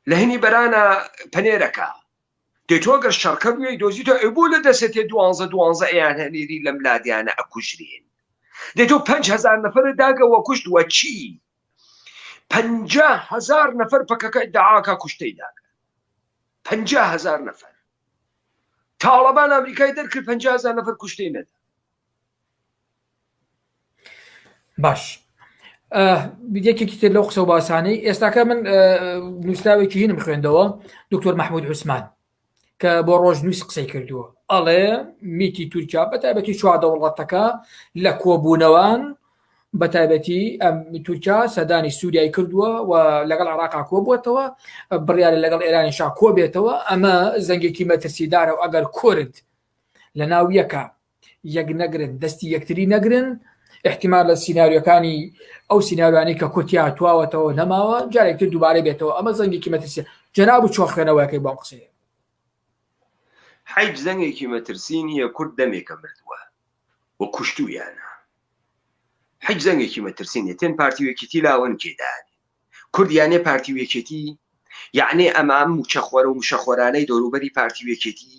لە هەنی بەرانە پەنێرەکە دێت تۆ گەر شەڕکە بوێی دۆزیتۆ ئەبوو لە دەسێتێ 12 ئەیان هەنێری لەم لادیانە ئەکوژرێن دێت تۆ 5,000 نەفەرە داگەوە کوشت وە چی 50,000 نەفەر پەکەکە داعاکە کوشتەی داکە 50,000 نەفەر تاڵەبان ئەمریکای دەرکرد 50,000 نەفەر کوشتەی نەدا باش یەکێکی تر لەو قسە و باسانەی ئێستاکە من نووسراوێکی هینم خوێندەوە دکتۆر محمود عوسمان کە بۆ ڕۆژنووس قسەی کردووە ئەڵێ میتی تورکیا بەتایبەتی چوار دەوڵەتەکە لە کۆبوونەوەن بەتایبەتی ئەم تورکیا سەدانی سووریای کردووە و لەگەڵ عێراقا کۆبووەتەوە بڕیارە لەگەڵ ئێرانیشا کۆبێتەوە ئەمە زەنگێکی مەترسیدارە و ئەگەر کورد لە ناو یەکە یەک نەگرن دەستی یەکتری نەگرن احتیمال لە سیناریۆکانی ئەو سیناریوانی کە کورتیا تواوەتەوە نەماوە جارێکتر دووبارە بێتەوە ئەمە زەنگێکی مەترسی جەناب و چۆن خوێنەوەیەکەی بۆم قسەیە حیج زەنگێکی مەترسی نییە کورد دەمێکە مردووە و کوشتویانە حیج زەنگێکی مەترسی نیە تێن پارتیوێکێتی لاوەن کێدانی کوردیانێ پارتیوێکێتی یعنی ئەمام موچەخۆرە و موشەخۆرانەی دەوروبەری پارتیوێکێتی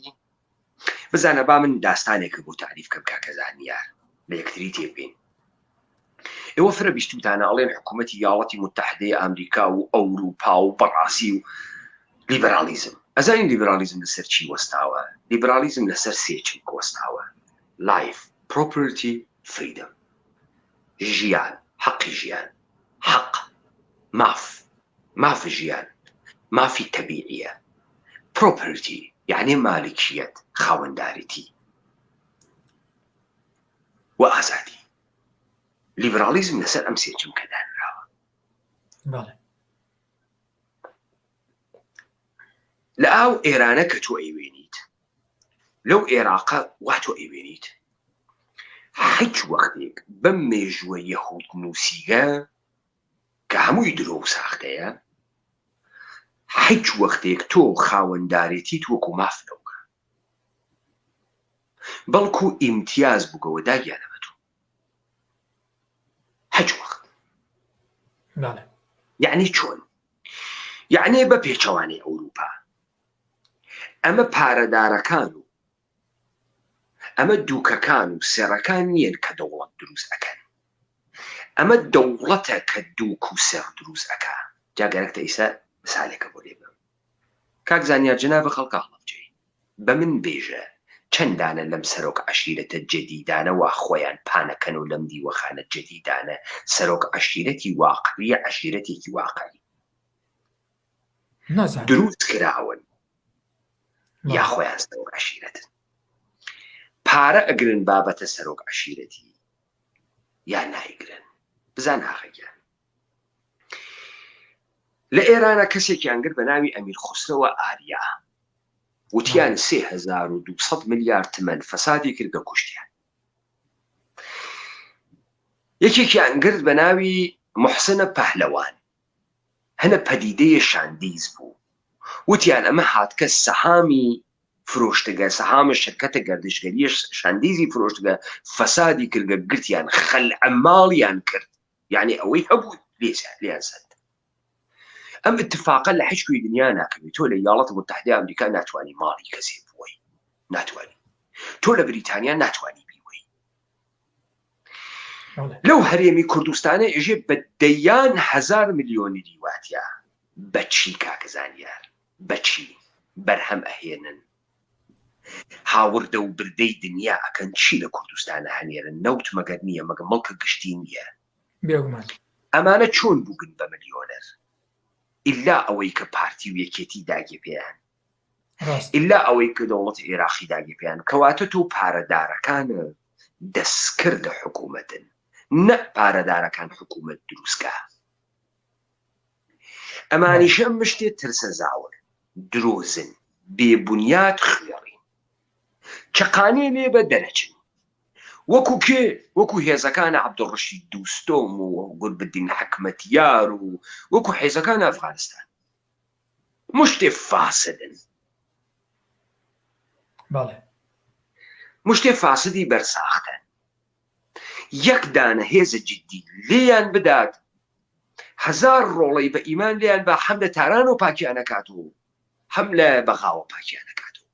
بزانە با من داستانێکە بۆ تعریف کەم کاکەزانیار لە یەکتری تێبین ئێوە فرە بیستوتانە ئەڵێن حکوومەتی یاوەتی متحدەی ئەمریکا و ئەوروپا و بەڕاستی و لیبرالیزم ئەزانین لیبرالیزم لەسەر چی وەستاوە لیبرالیزم لەسەر سێچی وەستاوە لایف پرۆپرتی فریدم ژیان حەقی ژیان حەق ماف ژیان مافی تەبیعیە پرۆپرتی یعنی مالکیەت خاوەنداریتی و ئازادی لیبرالیزم لەسەر ئەم سێچم کە دانراوە لە ئاو ئێرانە کە تۆ ئەیوێنیت لەو عێراقە وا تۆ ئەیوێنیت هیچ وەختێک بەم مێژووە یەهود نووسیگە کە هەمووی درۆ و ساختەیە هیچ وەختێک تۆ خاوەندارێتیت وەکو ماف نەوکە بەڵکو ئیمتیاز بووگەوە داگیانە بە تۆ هیچ وەخت یعنی چۆن یعنی بە پێچەوانی ئەوروپا ئەمە پارەدارەکان و ئەمە دووکەکان و سێڕەکان نیەن کە دەوڵەت دروست ئەکەن ئەمە دەوڵەتە کە دووک و سێڕ دروست ئەکا جاگەرەکتە ئیسا مثالێکە بۆ لێ بم کاک زانیار جەنابە خەڵکە هەڵەبجێ بە من بێژە چەندانە لەم سەرۆک عەشیرەتە جەدیدانەوە خۆیان پانەکەن و لەم دیوەخانە جەدیدانە سەرۆک عەشیرەتی واقعی عەشیرەتێکی واقعی دروست کراون یا خۆیان سەرۆک عەشیرەتن پارە ئەگرن بابەتە سەرۆک عەشیرەتی یا نایگرن. بزان ئاغاگیان لە ئێرانە کەسێکیان کرد بە ناوی ئەمیر خوسرەوە ئاریا وتیان 3200 ملیارد تمەن فەسادی کرد بە کوشتیان. یەکێکیان کرد بە ناوی محسنە پەهلەوان هەنە پەدیدەیە شاندیز بوو وتیان ئەمە هاتکە سەهامی فرۆشتگە سەهامە شرکەتە گەردشگەریە شاندیزی فرۆشتگە فەسادی کردگە گرتیان خەلعەماڵیان کرد یعنی ئەوەی هەبوو لیان سەند. ئەم اتفاقا لە هیچ کوێی دنیا ناکەوێت. تۆ لە ویڵاتە متحدە ئەمریکا ناتوانانی ماڵی کەسێ بووی ناتوانی، تۆ لە بریتانیا ناتوانی بیوەی. لەو هەرێمی کوردستانە ئێژێ بە دەیان 1000 ملیۆنی دیواتیا بەچی کاکەزانیار بەچی بەرهەم ئەهێنن هاوردە و بردەی دنیا ئەکەن چی لە کوردستانە هەنێرن نەوت مەگەر نییە مەگە مەڵکە گشتی نییە. ئەمانە چۆن بووگن بە ملیۆنەر ئللا ئەوەی کە پارتی و یەکێتی داگێ پێیان ئللا ئەوەی کە دەوڵەت عێراقی داگێ پێیان کەواتە تۆ پارەدارەکانە دەستکردە حکوومەتن نە پارەدارەکان حکوومەت دروستکە. ئەمانیشە مشتێ ترسە زاور درۆزن بێبونیات خوێڕین چقانێ لێ بە دەرەچن وەکو کێ وەکو هێزەکانە عەبدوڕەشید دووستۆم و گوربدین حکمەتیار و وەکو حێزەکان ئەفغانستان مشتێ فاسدن مشتێ فاسدی بەرساختن. یەک دانە هێزە جددی لێیان بدات 1000 ڕۆڵەی بە ئیمان لێیان بە هەم لە تاران و پاکیانەکات و هەم لە بەغاوە پاکیانەکات و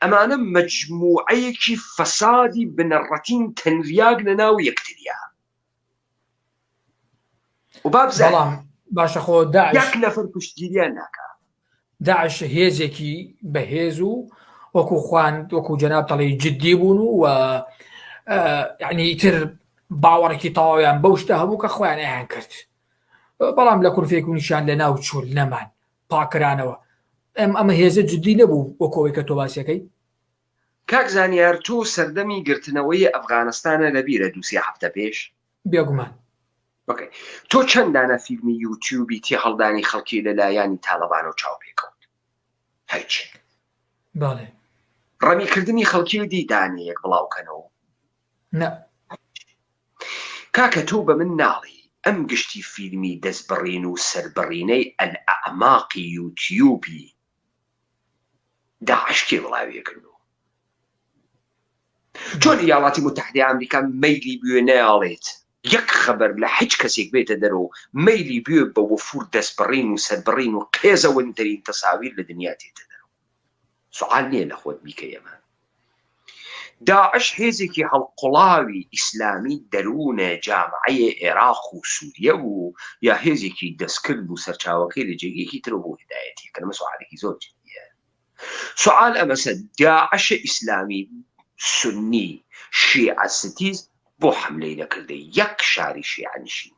ئەمانە مەجموعەیەکی فەسادی بنەڕەتین تەنریاگ لە ناو یەکتریا و بابزان باشە خۆ داعش یەک نەفەر پشتگیریان ناکە. داعش هێزێکی بەهێز و وەکو خوان وەکو جەناب تەڵی جددی بوون و یعنی ئیتر باوەڕێکی تەواویان بەو شتە هەبوو کە خۆیان ئەیان کرد. بەڵام لە کورفێک و نیشان لە ناو چوول نەمان پاکرانەوە. ئەمە هێزە جددی نەبوو وەکەوەی کە تۆ باسیەکەی. کاک زانیار تۆ سەردەمی گرتنەوەی ئەفغانستانە لەبیرە 2-3 هەفتە پێش بێگومان. تۆ چەندانە فیلمی یوتیوبی تێ هەڵدانی خەڵکی لەلایانی تاڵەبان و چاو پێکەوت هیچ ڕەمیکردنی خەڵکی و دیدانەیەک بڵاوکەنەوە نە کاکە تۆ بە من ناڵی ئەم گشتی فیلمی دەستبڕین و سەربڕینەی ئەعماقی یوتیوبی داعش کێ وڵاویەکردو چۆن ویڵاتی متحدە ئەمریکا مەیلی بوێ نەیاڵێت یەک خەبەر لە هیچ کەسێک بێتە دەرەوە مەیلی بوێ بە وەفور دەستبڕین و سەربڕین و قێزەوەترین تەساویر لە دنیا تێتە دەرەوە. سوال نییە لە خۆت بیکە ئێمە. داعش هێزێکی هەڵقوڵاوی ئیسلامی دەروونە جامعەیە عێراق و سووریە و یا هێزێکی دەستکرد و سەرچاوەکەی لە جێگەیەکی ترە بۆ هیدایەتی کە لەمە سوالێکی زۆر جددیە. سوال ئەمەسە داعشە ئیسلامی سنی شیعە ستیز بۆ حملەی نەکردە یەک شاری شیعەنشین.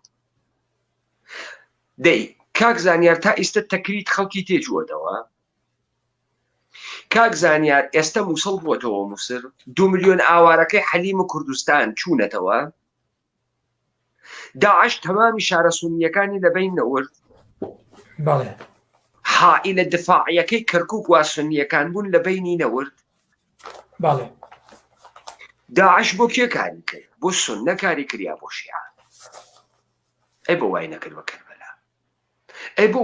دەی کاک زانیار تا ئێستا تەکریت خەڵکی تێجووەتەوە. کاک زانیار ئێستا مووسڵ بووەتەوە مووسر 2 ملیۆن ئاوارەکەی حەلیم و کوردستان چوونەتەوە. داعش تەمامی شارە سونیەکانی لەبین نەورد. حائلە دفاعیەکەی کەرکووک وا سونیەکان بوون لە بینی نەورد. داعش بۆ کێ کاری کرد؟ بۆ سونە کاری کریا بۆ شیعە. ئەی بۆ وای نەکرد بە کەربەلا. ئەی بۆ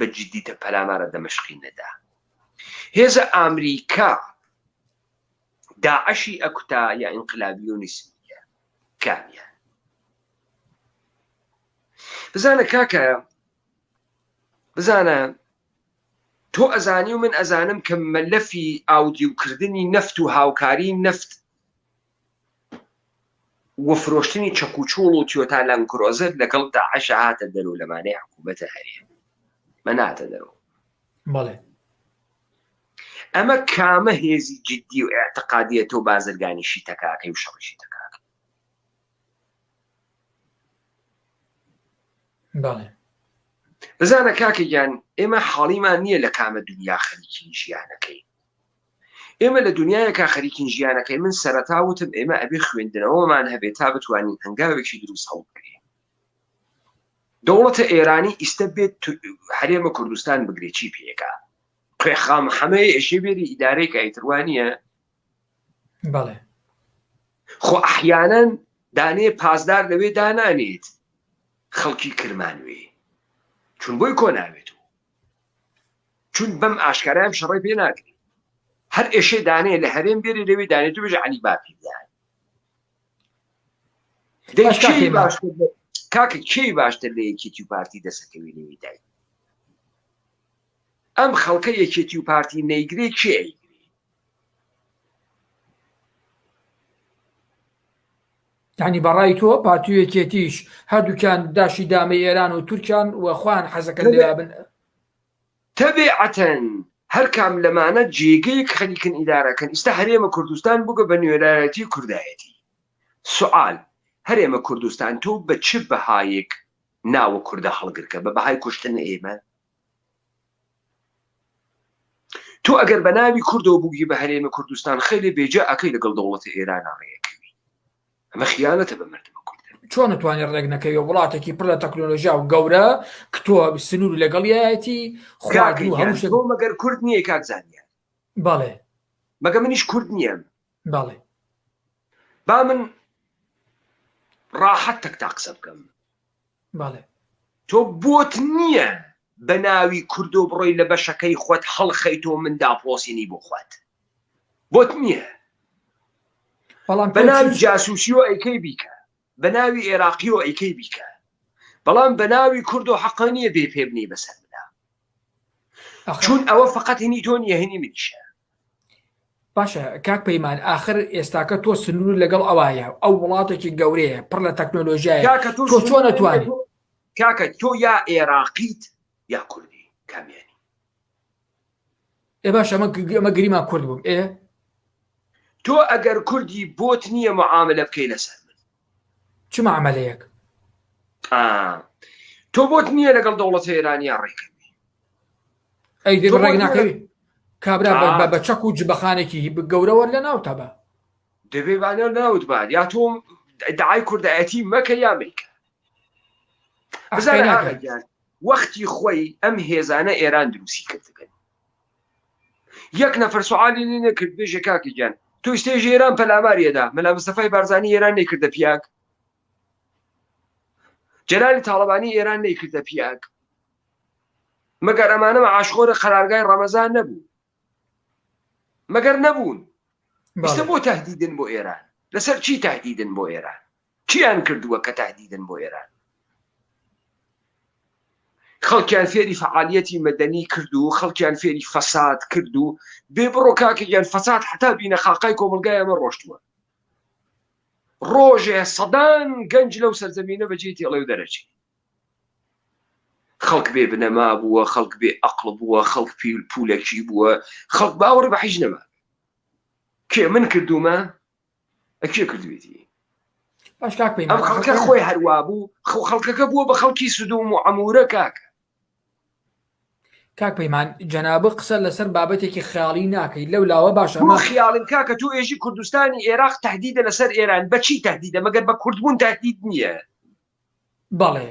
بە جددیتە پەلامارە دەمەشقی نەدا. هێزە ئامریکا داعشی ئەکوتا یا ئینقلابیۆنی سنیە کامیان. بزانە کاکە بزانە تۆ ئەزانی و من ئەزانم کە مەلەفی ئاودیوکردنی نەفت و هاوکاری نەفت وە فرۆشتنی چەکوچۆڵ و تیۆتا لەنکرۆزەر لەگەڵ داعش هاتە دەرەوە لەمانەی حکوومەتە هەرێم مە ناتە دەرەوە. ئەمە کامە هێزی جددی و اعتقادیە تۆ بازرگانی شیتەکەکەی و شەڕی شیتەکە. بەڵێ بزانە کاکەگیان ئێمە حاڵیمان نییە لە کامە دنیا خەریکین ژیانەکەی. ئێمە لە دنیایەکە خەریکین ژیانەکەی. من سەرەتاوتم ئێمە ئەبێ خوێندنەوەمان هەبێت تا بتوانین هەنگاوێکی دروست هەڵبگرین. دەوڵەتە ئێرانی ئیستا بێت هەرێمە کوردستان بگرێت چی پێکە؟ قێخام حەمەیە ئێشێ بێری ئیدارەیەکە ئەیتروانیە. بەڵێ خۆ ئەحیانەن دانێ پازدار لەوێ دانانێت خەڵکی کرمانوێ چون بۆی کۆ ناوێتەوە، چون بەم ئاشکارایان شەڕی پێ ناکرێت. هەر ئێشێ دانێ لە هەرێم بێری لەوێ دانێت و بێژە عەلی باپی بدان. کاکە کێی باشتر لە یەکێتی و پارتی دەسەکەوی لەوێ دای؟ ئەم خەڵکە یەکێتی و پارتی نەیگرێ کێ ئەیگرێ؟ یعنی بەڕای تۆ پارتی و یەکێتیش هەردووکیان داشی دامەی ئێران و تورکیان وەخوان حەزەکەن لێبن. تەبیعەتەن هەر کام لەمانە جێگەیەک خەریکن ئیدارەکەن. ئێستا هەرێمە کوردستان بووگە بە نوێنەرەتی کوردایەتی. سوال هەرێمە کوردستان تۆ بە چ بەهایەک ناوە کووردە هەڵگرکە؟ بە بەهای کوشتن ئێمە؟ تۆ ئەگەر بە ناوی کوردەوە بووگی بە هەرێمە کوردستان خەیلێ بێجا ئەەکەی لەگەڵ دەوڵەتە ئێران ڕێیەکەوی. ئەمە خیانەتە بە مردمە کوردە. چۆن نتوانێت ڕێک نەکەوی وڵاتێکی پڕ لە تەکنۆلۆژیا و گەورە کە تۆ سنوور لەگەڵیەتی خواردن و هەموو شتێک. تۆ مەگەر کورد نییە کاک زانیار؟ بەڵێ مەگە منیش کورد نییەم. بەڵێ با من ڕاحەت تەکتا قسە بکەم. بەڵێ تۆ بۆت نییە بە ناوی کوردۆ بڕۆی لە بەشەکەی خۆت هەڵخەیتەوە من داپۆسینی بۆ خۆت. بۆت نییە. بە ناوی جاسووسیۆ ئەیکەی بیکە، بە ناوی عێراقیۆ ئەیکەی بیکە، بەڵام بە ناوی کوردۆ حەقە نییە بێ پێ بنی بەسەر بدا، چون ئەوە فقط هینی تۆ نییە، هینی منیشە. باشە کاک پەیمان، ئاخر ئێستاکە تۆ سنوور لەگەڵ ئەوایە، ئەو وڵاتێکی گەورەیە پڕ لە تەکنۆلۆژیایە، تۆ چۆن نەتوانێت؟ کاکە تۆ یا عێراقیت یا کوردی، کامیانی؟ باش ئەمە گریمان کورد بووم. تۆ ئەگەر کوردی بۆت نییە معاملە بکەی لەسەر من. چ معاملەیەک؟ تۆ بۆت نییە لەگەڵ دەوڵەتە ئێرانیا ڕێکەوی. ئەی دێ ڕێک ناکەوی کابرا بە چەک و جبەخانێکی گەورەوە لە ناوتە بە دەبێ بانە ناوت بان، یا تۆ دعای کوردایەتی مەکە یا میکە. بزانە ئاغاگیان وەختی خۆی ئەم هێزانە ئێران دروستی کردگەن. یەک نەفەر سوعالی لێ نەکرد بێژە کاکەگیان تۆ ئێستێژ ئێران پەلاماریەدا مەلا مستەفای بارزانی ئێران نەیکردە پیاک، جەلالی تاڵەبانی ئێران نەیکردە پیاک، مەگەر ئەمانە عاشقۆرە قەرارگای ڕەمەزان نەبوو، مەگەر نەبوون. ئێستا بۆ تهدیدن بۆ ئێران؟ لەسەر چی تهدیدن بۆ ئێران؟ چیان کردووە کە تهدیدن بۆ ئێران؟ خەڵکیان فێری فعالیەتی مەدەنی کرد و خەڵکیان فێری فەساد کرد و بێ بڕۆ کاکەگیان فەساد حتا بینە خاقای کۆمەلگای ئەمە ڕۆشتووە. ڕۆژێ سەدان گەنج لەو سەرزەمینە بەجێ تێڵێ و دەرەچی. خەڵک بێ بنەما بووە، خەڵک بێ عەقڵ بووە، خەڵک پولێکی بووە، خەڵک باوەڕی بە هیچ نەما. کێ من کردومە؟ ئەکێ کردوێتی؟ ئەم خەڵکە خۆی هەروا بوو، خەڵکەکە بووە بە خەڵکی سودوم و عەمورە. کاک پەیمان جەنابە قسە لەسەر بابەتێکی خیاڵی ناکەی لەو لاوە باشە ئەمە خیاڵن کاکە تۆ ئێژی کوردستانی عێراق تهدیدە لەسەر ئێران. بەچی تهدیدە؟ مەگەر بە کوردبوون تهدید نییە؟ بەڵێ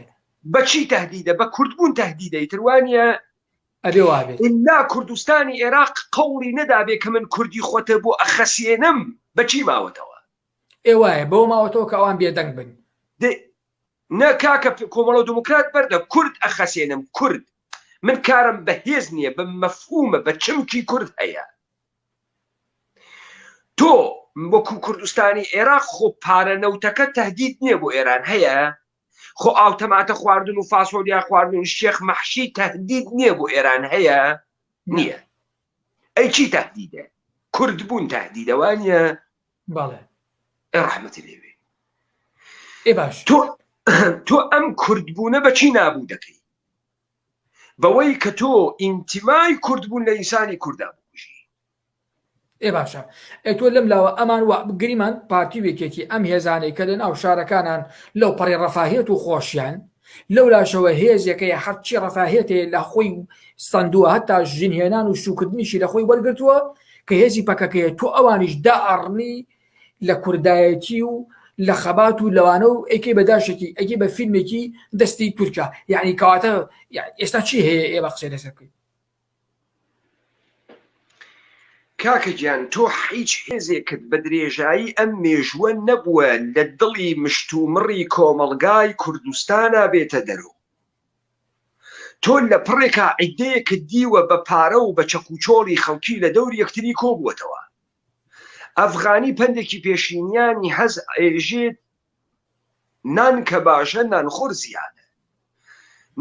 بەچی تهدیدە؟ بە کوردبوون تهدیدە. ئیتروانیە ئەبێ وابێت ئللا کوردستانی عێراق قەوڵی نەدابێ کە من کوردی خۆتە بۆ ئەخەسێنم. بەچی ماوەتەوە؟ ئێوایە بەو ماوەتەوە کە ئەوان بێدەنگ بن. نە کاکە کۆمەڵە دموکرات بەردە کورد ئەخەسێنم. کورد من کارم بە هێز نییە، بە مەفهومە، بە چمکی کورد هەیە. تۆ وەکو کوردستانی عێراق خۆ پارەنەوتەکە تهدید نییە بۆ ئێران هەیە؟ خۆ ئاوتەماتە خواردن و فاسۆلیا خواردن و شێخ مەحشی تهدید نییە بۆ ئێران هەیە؟ نییە. ئەی چی تهدیدە؟ کورد بوون تهدیدە، وانە؟ بەڵێ. ڕەحمەتی لێوێ. باش تۆ ئەم کوردبوونە بەچی نابوو دەکەی؟ بەوەی کە تۆ ئینتیمای کوردبوون لە ئینسانی کووردا بکوژی. باشە تۆ لەم لاوە ئەمان گریمان پارتیوێکێکی ئەم هێزانەی کە لە ناو شارەکانان لەو پەڕی ڕەفاهێت و خۆشیان لەو لاشەوە هێزیەکەی هەرچی ڕەفاهێتێ لە خۆی سندووە هەتا ژینهێنان و شوکردنیشی لە خۆی وەرگرتووە کە هێزی پەکەکەیە تۆ ئەوانیش دائڕنی لە کوردایەتی و لە خەبات و لەوانە و ئەیکەی بەداشێکی ئەگەی بە فیلمێکی دەستی تورکە یعنی کەواتە ئێستا چی هەیە ئێوە قسەی لەسەر بکەین کاکە گیان تۆ هیچ هێزێکت بە درێژایی ئەم مێژووە نەبووە لە دڵی مشتومڕی کۆمەڵگای کوردستانە بێتە دەرەوە تۆ لە پڕێکا عیدەیەکت دیوە بە پارە و بە چەکوچۆڵی خەڵکی لە دەوری یەکتری کۆبووەتەوە ئەفغانی پندێکی پێشینیانی هەز ئێژێت نان کە باشە نانخۆر زیادە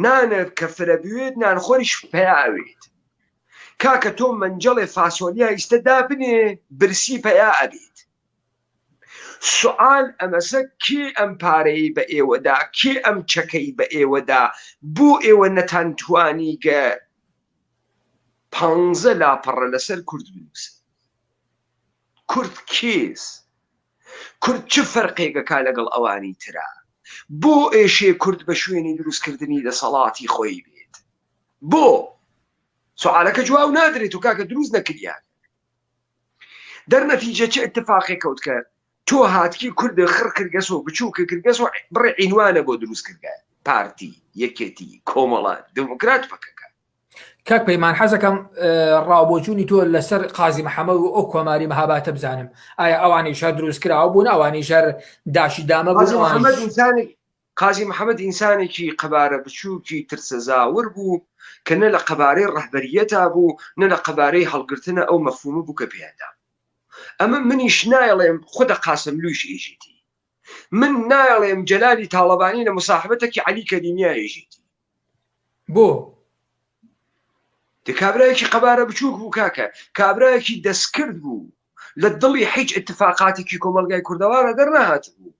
نانە کە فرەبوێت نانخۆریش پەیاوێت کاکە تۆ منجەڵێ فاسۆلیا ئیستە دابنێ برسی پەیا ئەبێت سوال ئەمەسە کێ ئەم پارەی بە ئێوەدا کێ ئەم چەکەی بە ئێوەدا بۆ ئێوە نەتانتوانی گە 15 لاپەڕە لەسەر کورد بنووسن کورد کێس کورد چ فەرقێکەکا لەگەڵ ئەوانی ترا بۆ ئێشێ کورد بە شوێنی دروستکردنی دەسەڵاتی خۆی بێت بۆ سوالەکە جواب نادرێت و کاکە دروست نەکریان دەرنەتیجە چه اتفاقی کەوت کە تۆ هاتکی کوردە خڕ کردگەس و بچووکە کردگەس و بڕێ عینوانە بۆ دروست کردگە پارتی یەکێتی کۆمەڵات دموکرات بکەکە کاک پەیمان حەزەکەم ڕاوبۆچوونی تۆ لەسەر قازی محەممەد و ئەو کۆماری مەهاباتە بزانم ئایا ئەوانی شەر دروستکراوە بوون ئەوانی شەر داشی دامە بوون قازی محەممەد ئینسانێکی قەبارە بچووکی ترسەزاور بوو کە نە لە قەبارەی ڕەهبەریەتا بوو نە لە قەبارەی هەڵگرتنە ئەو مەفهومە بوو کە پێدا ئەمە منیش نایڵێم خودە قاسم لویش ئێژیتی من نایڵێم جەلالی تاڵەبانی لە مساحبەتێکی عەلی کەریمیە ئێژیتی بۆ کابرایەکی قەبارە بچووک بوو کاکە کابرایەکی دەستکرد بوو لە دڵی هیچ اتفاقاتێکی کۆمەلگای کوردەوارە دەرنەهات بوو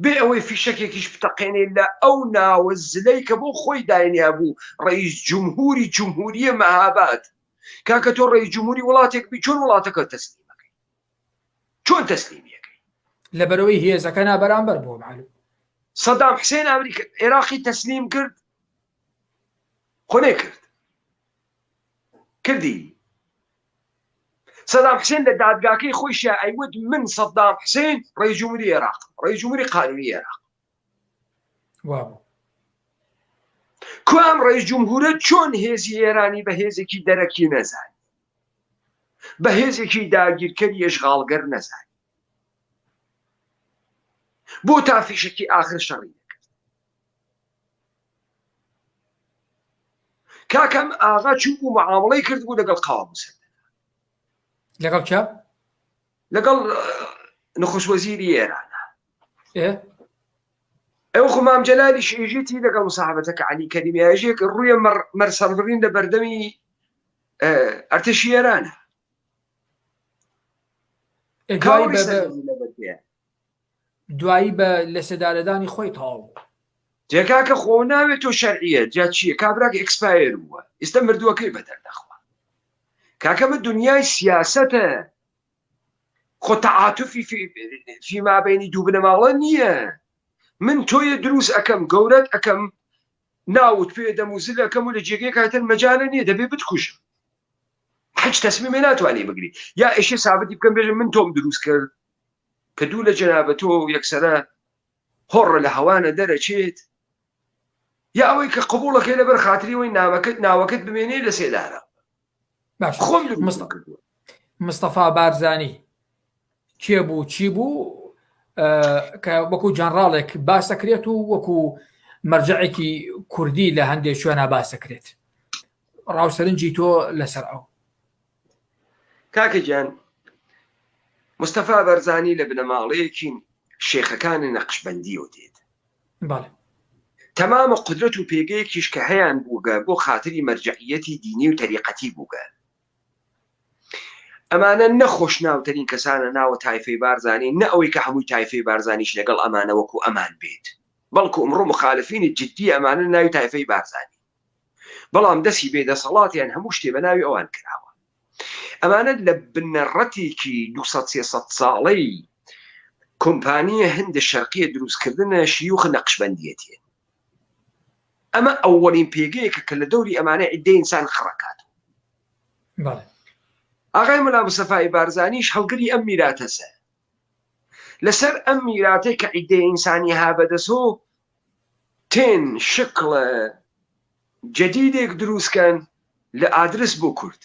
بێ ئەوەی فیشەکێکیش بتەقێنێ لە ئەو ناوە زلەی کە بۆ خۆی داینیا بوو ڕئیس جمهوری جمهوریە مەهابات کاکە تۆ ڕئیس جمهوری وڵاتێک بی چۆن وڵاتەکە تەسلیمەکەی چۆن تەسلیمیەکەی لەبەرەوەی هێزەکە نابەرامبەر بۆ معلوم سەدام حوسێن ئەمریکا عێراقی تەسلیم کرد خۆ نەکرد کردی سەدام حوسێن لە دادگاکەی خۆیشە ئەیوت من سەدام حوسێن ڕئیس جمهوری عێراق ڕئیس جمهوری قانونی عێراق وابوو کوام ڕئیس جمهورە چۆن هێزی ئێرانی بە هێزێکی دەرەکی نەزانی بە هێزێکی داگیرکەری ئەشغاڵگەر نەزانی بۆ تا فیشەکی ئاخر شەڕی نەکرد کاکەم ئاغا چوو بوو مەعامەڵەی کرد بوو لەگەڵ قاوە موسەدەد لەگەڵ چا لەگەڵ نخست وەزیری ئێرانە ئەو خمام جەلالی شێژێتی لەگەڵ مساحبەتەکە عەلی کەریمیەژێک ڕوویە مەرسەڵبڕین لە بەردەمی ئەرتەشی ئێرانە دوایی بە لە سەدارەدانی خۆی تاو جێکاکە خۆ ناوێت تۆ شەرعیە جا چییە کابراک ئەکسپایر بووە ئێستا مردووەکەی بەدەردەخوا کاکەمە دنیای سیاسەتە خۆ تەعاتوفی فیما بینی دوو بنەماڵە نییە من تۆیە دروست ئەەکەم گەورەت ئەەکەم ناوت پێ دەموزل ئەەکەم و لە جێگەی کاتر مەجالە نییە دەبێ بتکوشم هیچ تەسمیمێ ناتوانێ بگری یا ئێشێ سابەتی بکەم بێژم من تۆم دروست کرد کە دوو لە جەنابەت تۆ یەکسەرە هۆڕە لە هەوانە دەرەچێت یا ئەوەی کە قبوڵەکەی لەبەر خاتری وەی ناوەکەت بمێنێ لە سێدارە خۆم کردووە مستەفا بارزانی کێ بوو چی بوو کە وەکو جەنراڵێک باسەکرێت و وەکو مەرجەعێکی کوردی لە هەندێک شوێنە باسەکرێت ڕاوسەرنجی تۆ لەسەر ئەو کاکە گیان مستەفا بەرزانی لە بنەماڵەیەکی شێخەکانی نەقشبەندیەوە دێت تەمامە قدرەت و پێگەیەکیش کە هەیان بووگە بۆ خاتری مەرجعیەتی دینی و تەریقەتی بووگە ئەمانە نەخۆش ناوترین کەسانە ناوە تایفەی بارزانی نە ئەوەی کە هەمووی تایفەی بارزانیش لەگەڵ ئەمانە وەکو ئەمان بێت بەڵکو ئەمڕۆ مخالفینی جددی ئەمانە ناوی تایفەی بارزانی بەڵام دەستی بێدەسەڵاتیان هەموو شتێ بە ناوی ئەوان کراوە ئەمانە لە بنەڕەتێکی 200-300 ساڵەی کۆمپانیە هەندە شەرقیە دروستکردنە شیوخ نەقشبەندیەتێن. ئەمە ئەوەڵین پێگەیەکە کە لە دەوری ئەمانە عیددەی ئینسان خڕەکات. ئاغای مەلا مستەفای بارزانیش هەڵگری ئەم میراتەسە. لەسەر ئەم میراتەی کە عیددەی ئینسانی هابەدەسۆ تێن شکڵە جەدیدێک دروستکەن لە ئادرس بۆ کورد.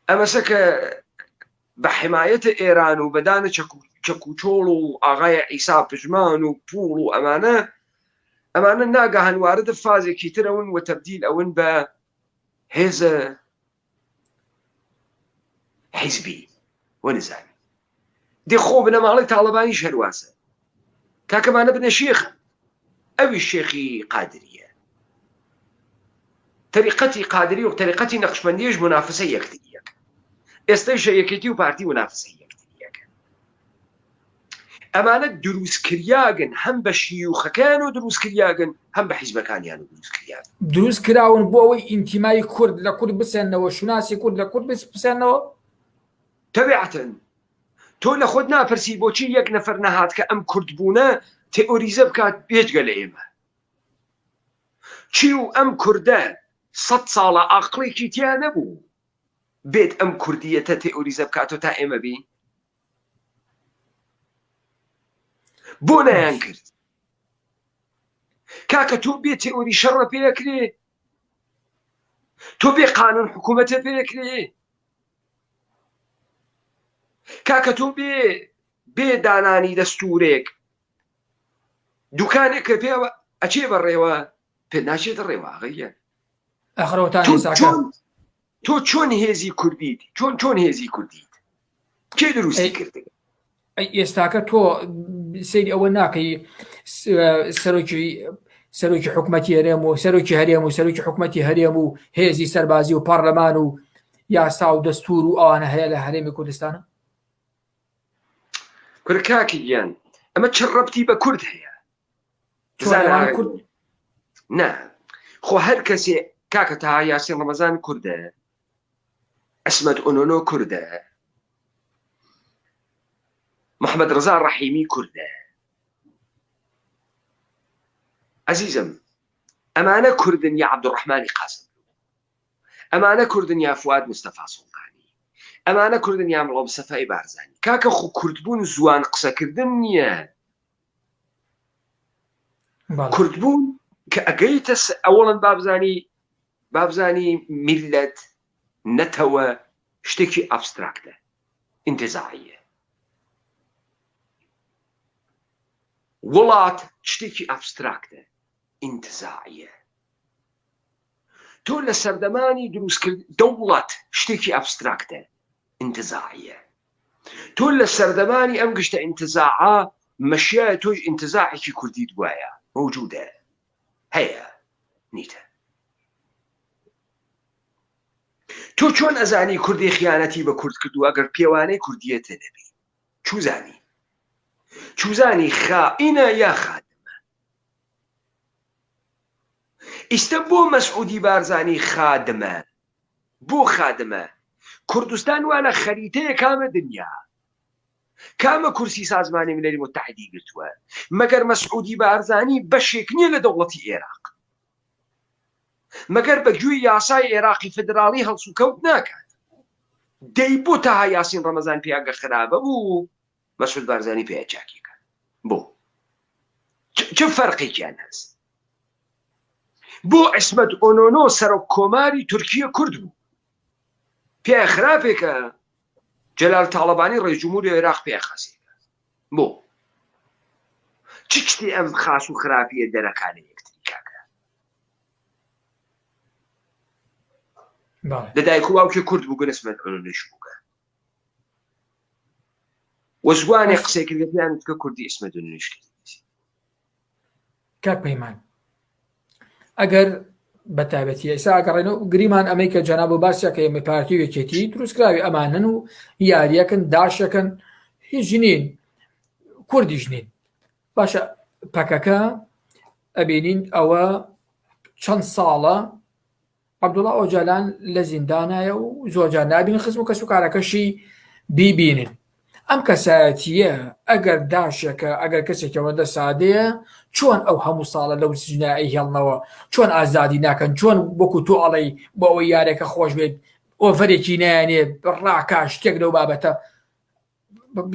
ئەمەسە کە بە حمایەتە ئێران و بەدانە چەکوچۆڵ و ئاغای عیسا پژمان و پوڵ و ئەمانە ناگەهان واردە فازێکی ترەون و تەبدیل ئەون بە هێزە حیزبی وەنزانی دێخۆ بنە ماڵی تاڵەبانی شەرواسە کاکەمانە بنە شێخ ئەوی شێخی قادریە. طریقەتی قادری و طریقەتی نەقشبەندیش منافسە یەکتریەکە. ئێستای شەیەکێتی و پارتی منافسە یەکتریەکە. ئەمانە دروستکریاگن هەم بە شیوخەکان و دروستکریاگن هەم بە حیزبەکانیان و دروستکریاگن. دروست کراون بۆ ئەوەی ئینتیمای کورد لە کورد بسێنەوە، شوناسی کورد لە کورد بسێنەوە. تەبیعەتەن تۆ لە خۆت ناپرسی بۆچی یەک نەفەر نەهات کە ئەم کورد بوونە تێئۆریزە بکات بێجگە لە ئێمە. چی و ئەم کوردە 100 ساڵە عەقڵێکی تیا نەبوو بێت ئەم کوردیەتە تێئۆریزە بکاتەوە تا ئێمە بین. بۆ نەیان کرد. کاکە تۆ بێ تێئۆری شەڕە پێەکرێ، تۆ بێ قانون حکوومەتە پێەکرێ، کاکە تۆ بێ دانانی دەستورێک دوکانێک کە پێوە ئەچێ بەڕێوە پێ ناچێت ڕێوە ئاغەیە. تۆ چۆن هێزی کوردیت؟ چۆن هێزی کوردیت؟ کێ دروستی کرد؟ ئێستاکە تۆ سەیری ئەوە ناکەی سەرۆکی حکومەتی هەرێم و سەرۆکی هەرێم و سەرۆکی حکومەتی هەرێم و هێزی سەربازی و پەرلەمان و یاسا و دەستور و ئەوانە هەیە لە هەرێمی کوردستانە؟ کورکاکی گیان ئەمە چ ڕەبتی بە کورد هەیە؟ نا خۆ هەر کەسێ کاکە تا یاسین ڕەمەزان کوردە، ئەسمەد ئۆنۆنۆ کوردە، محەممەد ڕزا ڕەحیمی کوردە. عەزیزم ئەمانە کوردن یا عەبدوڕەحمانی قاسم، ئەمانە کوردن یا فواد مستەفا سوڵتانی، ئەمانە کوردن یا مەڵا مستەفای بارزانی. کاکە خۆ کوردبوون زوان قسەکردن نییە. کوردبوون کە ئەگەیتە ئەوڵەن بابزانی میلەت نەتەوە شتێکی ئابستراکتە، ئینتیزاعیە. وڵات شتێکی ئابستراکتە، ئینتیزاعیە. تۆ لە سەردەمانی دروستکرد دەوڵەت شتێکی ئابستراکتە، ئینتیزاعیە. تۆ لە سەردەمانی ئەم گشتە ئینتیزاعە مەشیایە تۆش ئینتیزاعێکی کوردیت وایە موجودە هەیە نیتە. تۆ چۆن ئەزانی کوردی خیانەتی بە کورد کردو ئەگەر پێوانەی کوردیەتە نەبی؟ چوزانی خائینە یا خادمە؟ ئیستا بۆ مەسعودی بارزانی خادمە؟ بۆ خادمە؟ کوردستان وانە خەریتەیە کامە دنیا، کامە کورسی سازمانی ملەلی متحیدی گرتووە، مەگەر مەسعودی بارزانی بەشێک نییە لە دەوڵەتی عێراق، مەگەر بەگوێی یاسای عێراقی فدراڵی هەڵسو کەوت ناکات. دەی بۆ تا یاسین ڕەمەزان پیاگە خراپە بوو مەسعود بارزانی پێ چاکیکە. بۆ چ فەرقێکیان هەست؟ بۆ عیسمەت ئۆنۆنۆ سەرۆک کۆماری تورکیە کورد بوو، پێ خراپێکە جەلال تاڵەبانی ڕئیس جمهوری عێراق پێ خەسێکە. بۆ چ شتی ئەم خاس و خراپیە دەرەکانە یەکتری کاکە؟ لە دایک و باوکی کورد بوو عیسمەت ئۆنۆنۆش بووکە وەزوانێ قسەی کردیان کە کوردی عیسمەت ئۆنۆنۆش کرد. کاک پەیمان ئەگەر بە تایبەتی ئێستا ئەگەڕێنەوە گریمان ئەمەی کە جەناب و باسیە کە ئێمە پارتی و یەکێتی دروستکراوی ئەمانن و یاریەکەن داشەکەن هیچ نین کوردیش نین. باشە پەکەکە ئەبینین ئەوە چەند ساڵە عەبدوڵڵا ئۆجالان لە زیندانایە و زۆرجار نابین خزم و کەس و کارەکەشی بیبینن. ئەم کەسایەتیە ئەگەر داشێکە ئەگەر کەسێکە وەندە سادەیە چۆن ئەو هەموو ساڵە لەو سجنایی هێڵنەوە چۆن ئازادی ناکەن، چۆن وەکو تۆ ئەڵەی بۆ ئەوەی یارێکە خۆش بێت ئۆڤەرێکی نایانێ ڕاکا شتێک لەو بابەتە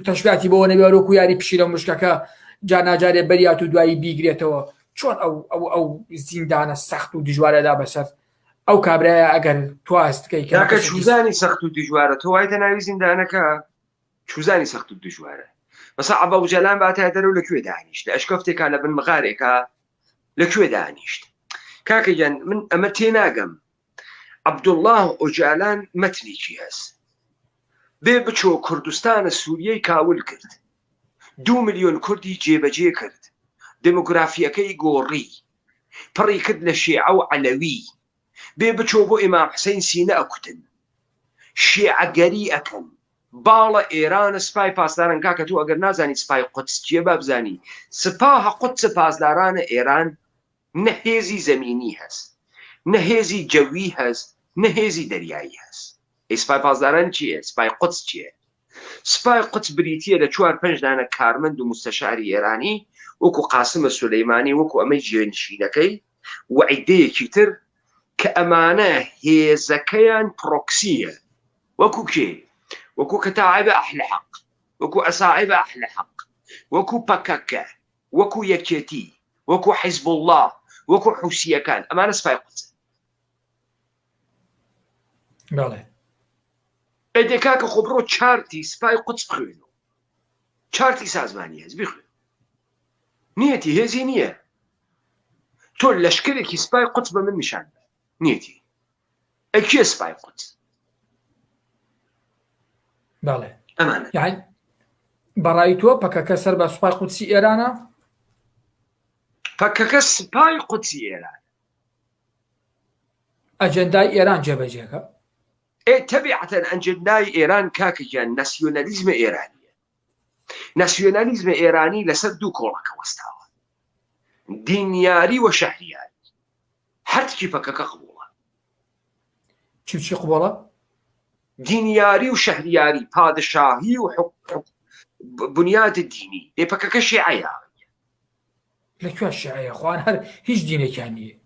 تەشبیاتی بۆەوە نەبێوەکو یاری پشیرە مشکەکە جا ناجارێ بەریات و دوایی بیگرێتەوە. چۆن ئەو زیندانە سەخت و دژوارەدا بەسەر ئەو کابرایە ئەگەر تواستکەی کە چوزانی سەخت و دژوارە تۆ وایتە ناوی زیندانەکە چوزانی سەخت و دژوارە بەسا عەبا جەلان باتە دەرەوە لەکوێ دانیشتە ئەشکەفتێکا لە بن مغارێکە لەکوێ دانیشت. کاکەگیان من ئەمە تێناگەم عەبدوڵڵا ئۆجالان مەتنێکی هەست بێ بچۆ کوردستانە سووریەی کاول کرد 2 ملیۆن کوردی جێبەجێ کرد دموگرافیەکەی گۆڕی پڕی کرد لە شیعە و عەلەوی بێ بچۆ بۆ ئیمام حوسێین سینە ئەکوتن شیعەگەری ئەکەن باڵە ئێرانە سپای پاسداران. کاکە تۆ ئەگەر نازانی سپای قودس چییە بابزانی سپاه قودس پاسدارانە ئێران نەهێزی زەمینی هەست نەهێزی جەوی هەست نەهێزی دەریایی هەست. سپای پاسداران چییە؟ سپای قودس چییە؟ سپای قودس بریتیە لە 4-5 دانە کارمەند و مستەشاری ئێرانی وەکو قاسمە سولەیمانی وەکو ئەمەی جێنشینەکەی و عیدەیەکی تر کە ئەمانە هێزەکەیان پرۆکسیە وەکو کێ؟ وەکو کەتاعیبە ئەحل حەق وەکو ئەساعیبە ئەحل حەق وەکو پەکەکە وەکو یەکێتی وەکو حیزبوڵڵا وەکو حوسیەکان ئەمانە سپای قودس. ئەدێکاکە خۆ بڕۆ چارتی سپای قودس بخوێنەوە چارتی سازمانی هەست بخوێن نیەتی هێزی نییە. تۆ لەشکرێکی سپای قودس بە من نیشان بە نیەتی ئەکیە سپای قودس؟ بەڵێ ئەمانە یعنی بەڕای تۆ پەکەکە سەر بە سوپای قودسی ئێرانە؟ پەکەکە سپای قودسی ئێران ئەجەندای ئێران جێبەجێکە تەبیعەتەن ئەجەندای ئێران کاکەگیان ناسیۆنەلیزمە ئێرانیە. ناسیۆنەلیزمە ئێرانی لەسەر 2 کۆڵەکە وەستاوە دینیاری و شەهریاری. هەرچی پەکەکە قبوڵە چی قبوڵە؟ دینیاری و شەهریاری پادشاهی و بنیاد دینی. پەکەکە شیعەیە لەکوێ شیعەیە؟ خوان هەر هیچ دینێکیان نییە.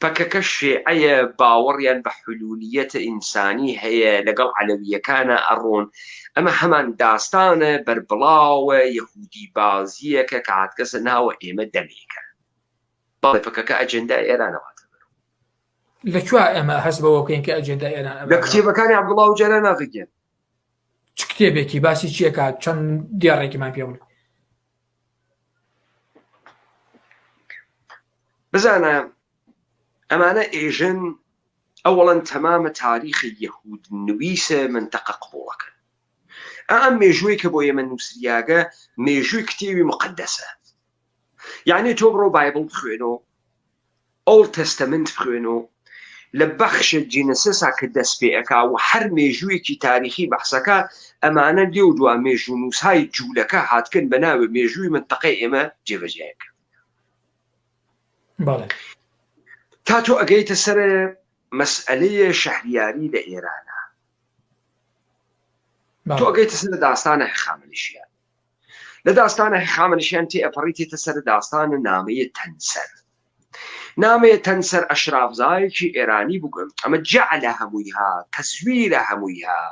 پەکەکە شیعەیە باوەڕیان بە حلولیەتە ئینسانی هەیە لەگەڵ عەلەویەکانە ئەڕۆن. ئەمە هەمان داستانە بەربڵاوە یەهودی بازیەکە کە هاتکەسە ناوە ئێمە دەمێکە. بەڵێ پەکەکە ئەجەندای ئێرانەواتە لەکوێ ئێمە هەست بەوە بکەین کە ئەجەندای ئێران لە کتێبەکانی عەبدوڵڵا ئۆجالان ناگەن. چ کتێبێکی باسی چیەکە؟ چەند دیاڕێکیمان پێ بڵێ. بزانە ئەمانە ئێژن ئەوەڵەن تەمامە تاریخی یەهود نوویسە منتەقە قبوڵەکەن. ئەم مێژووی کە بۆ ئێمە نووسریاگە مێژووی کتێوی مقدسە. یعنی تۆ بڕۆ بایبڵ بخوێنەوە ئۆڵد تەستەمنت بخوێنەوە لە بەخشە جینەسەسا کە دەست پێ ئەکا و هەر مێژوویەکی تاریخی بەحسەکە ئەمانە لێو دوا مێژوو نووسهای جوولەکە هاتکن بە ناوە مێژووی منتەقەی ئێمە جێبەجێیەکە. تا تۆ ئەگەیتە سەر مەسئلەیە شەهریاری لە ئێرانە تۆ ئەگەیتە سەر داستانە هەخامنشیان. لە داستانە هەخامنشیان تێ ئەپەڕیتێتە سەر داستانە نامەیە تەنسەر. نامەیە تەنسەر ئەشرافزایەکی ئێرانی بگوم ئەمە جەعلە هەموویها تەزویرە هەموویها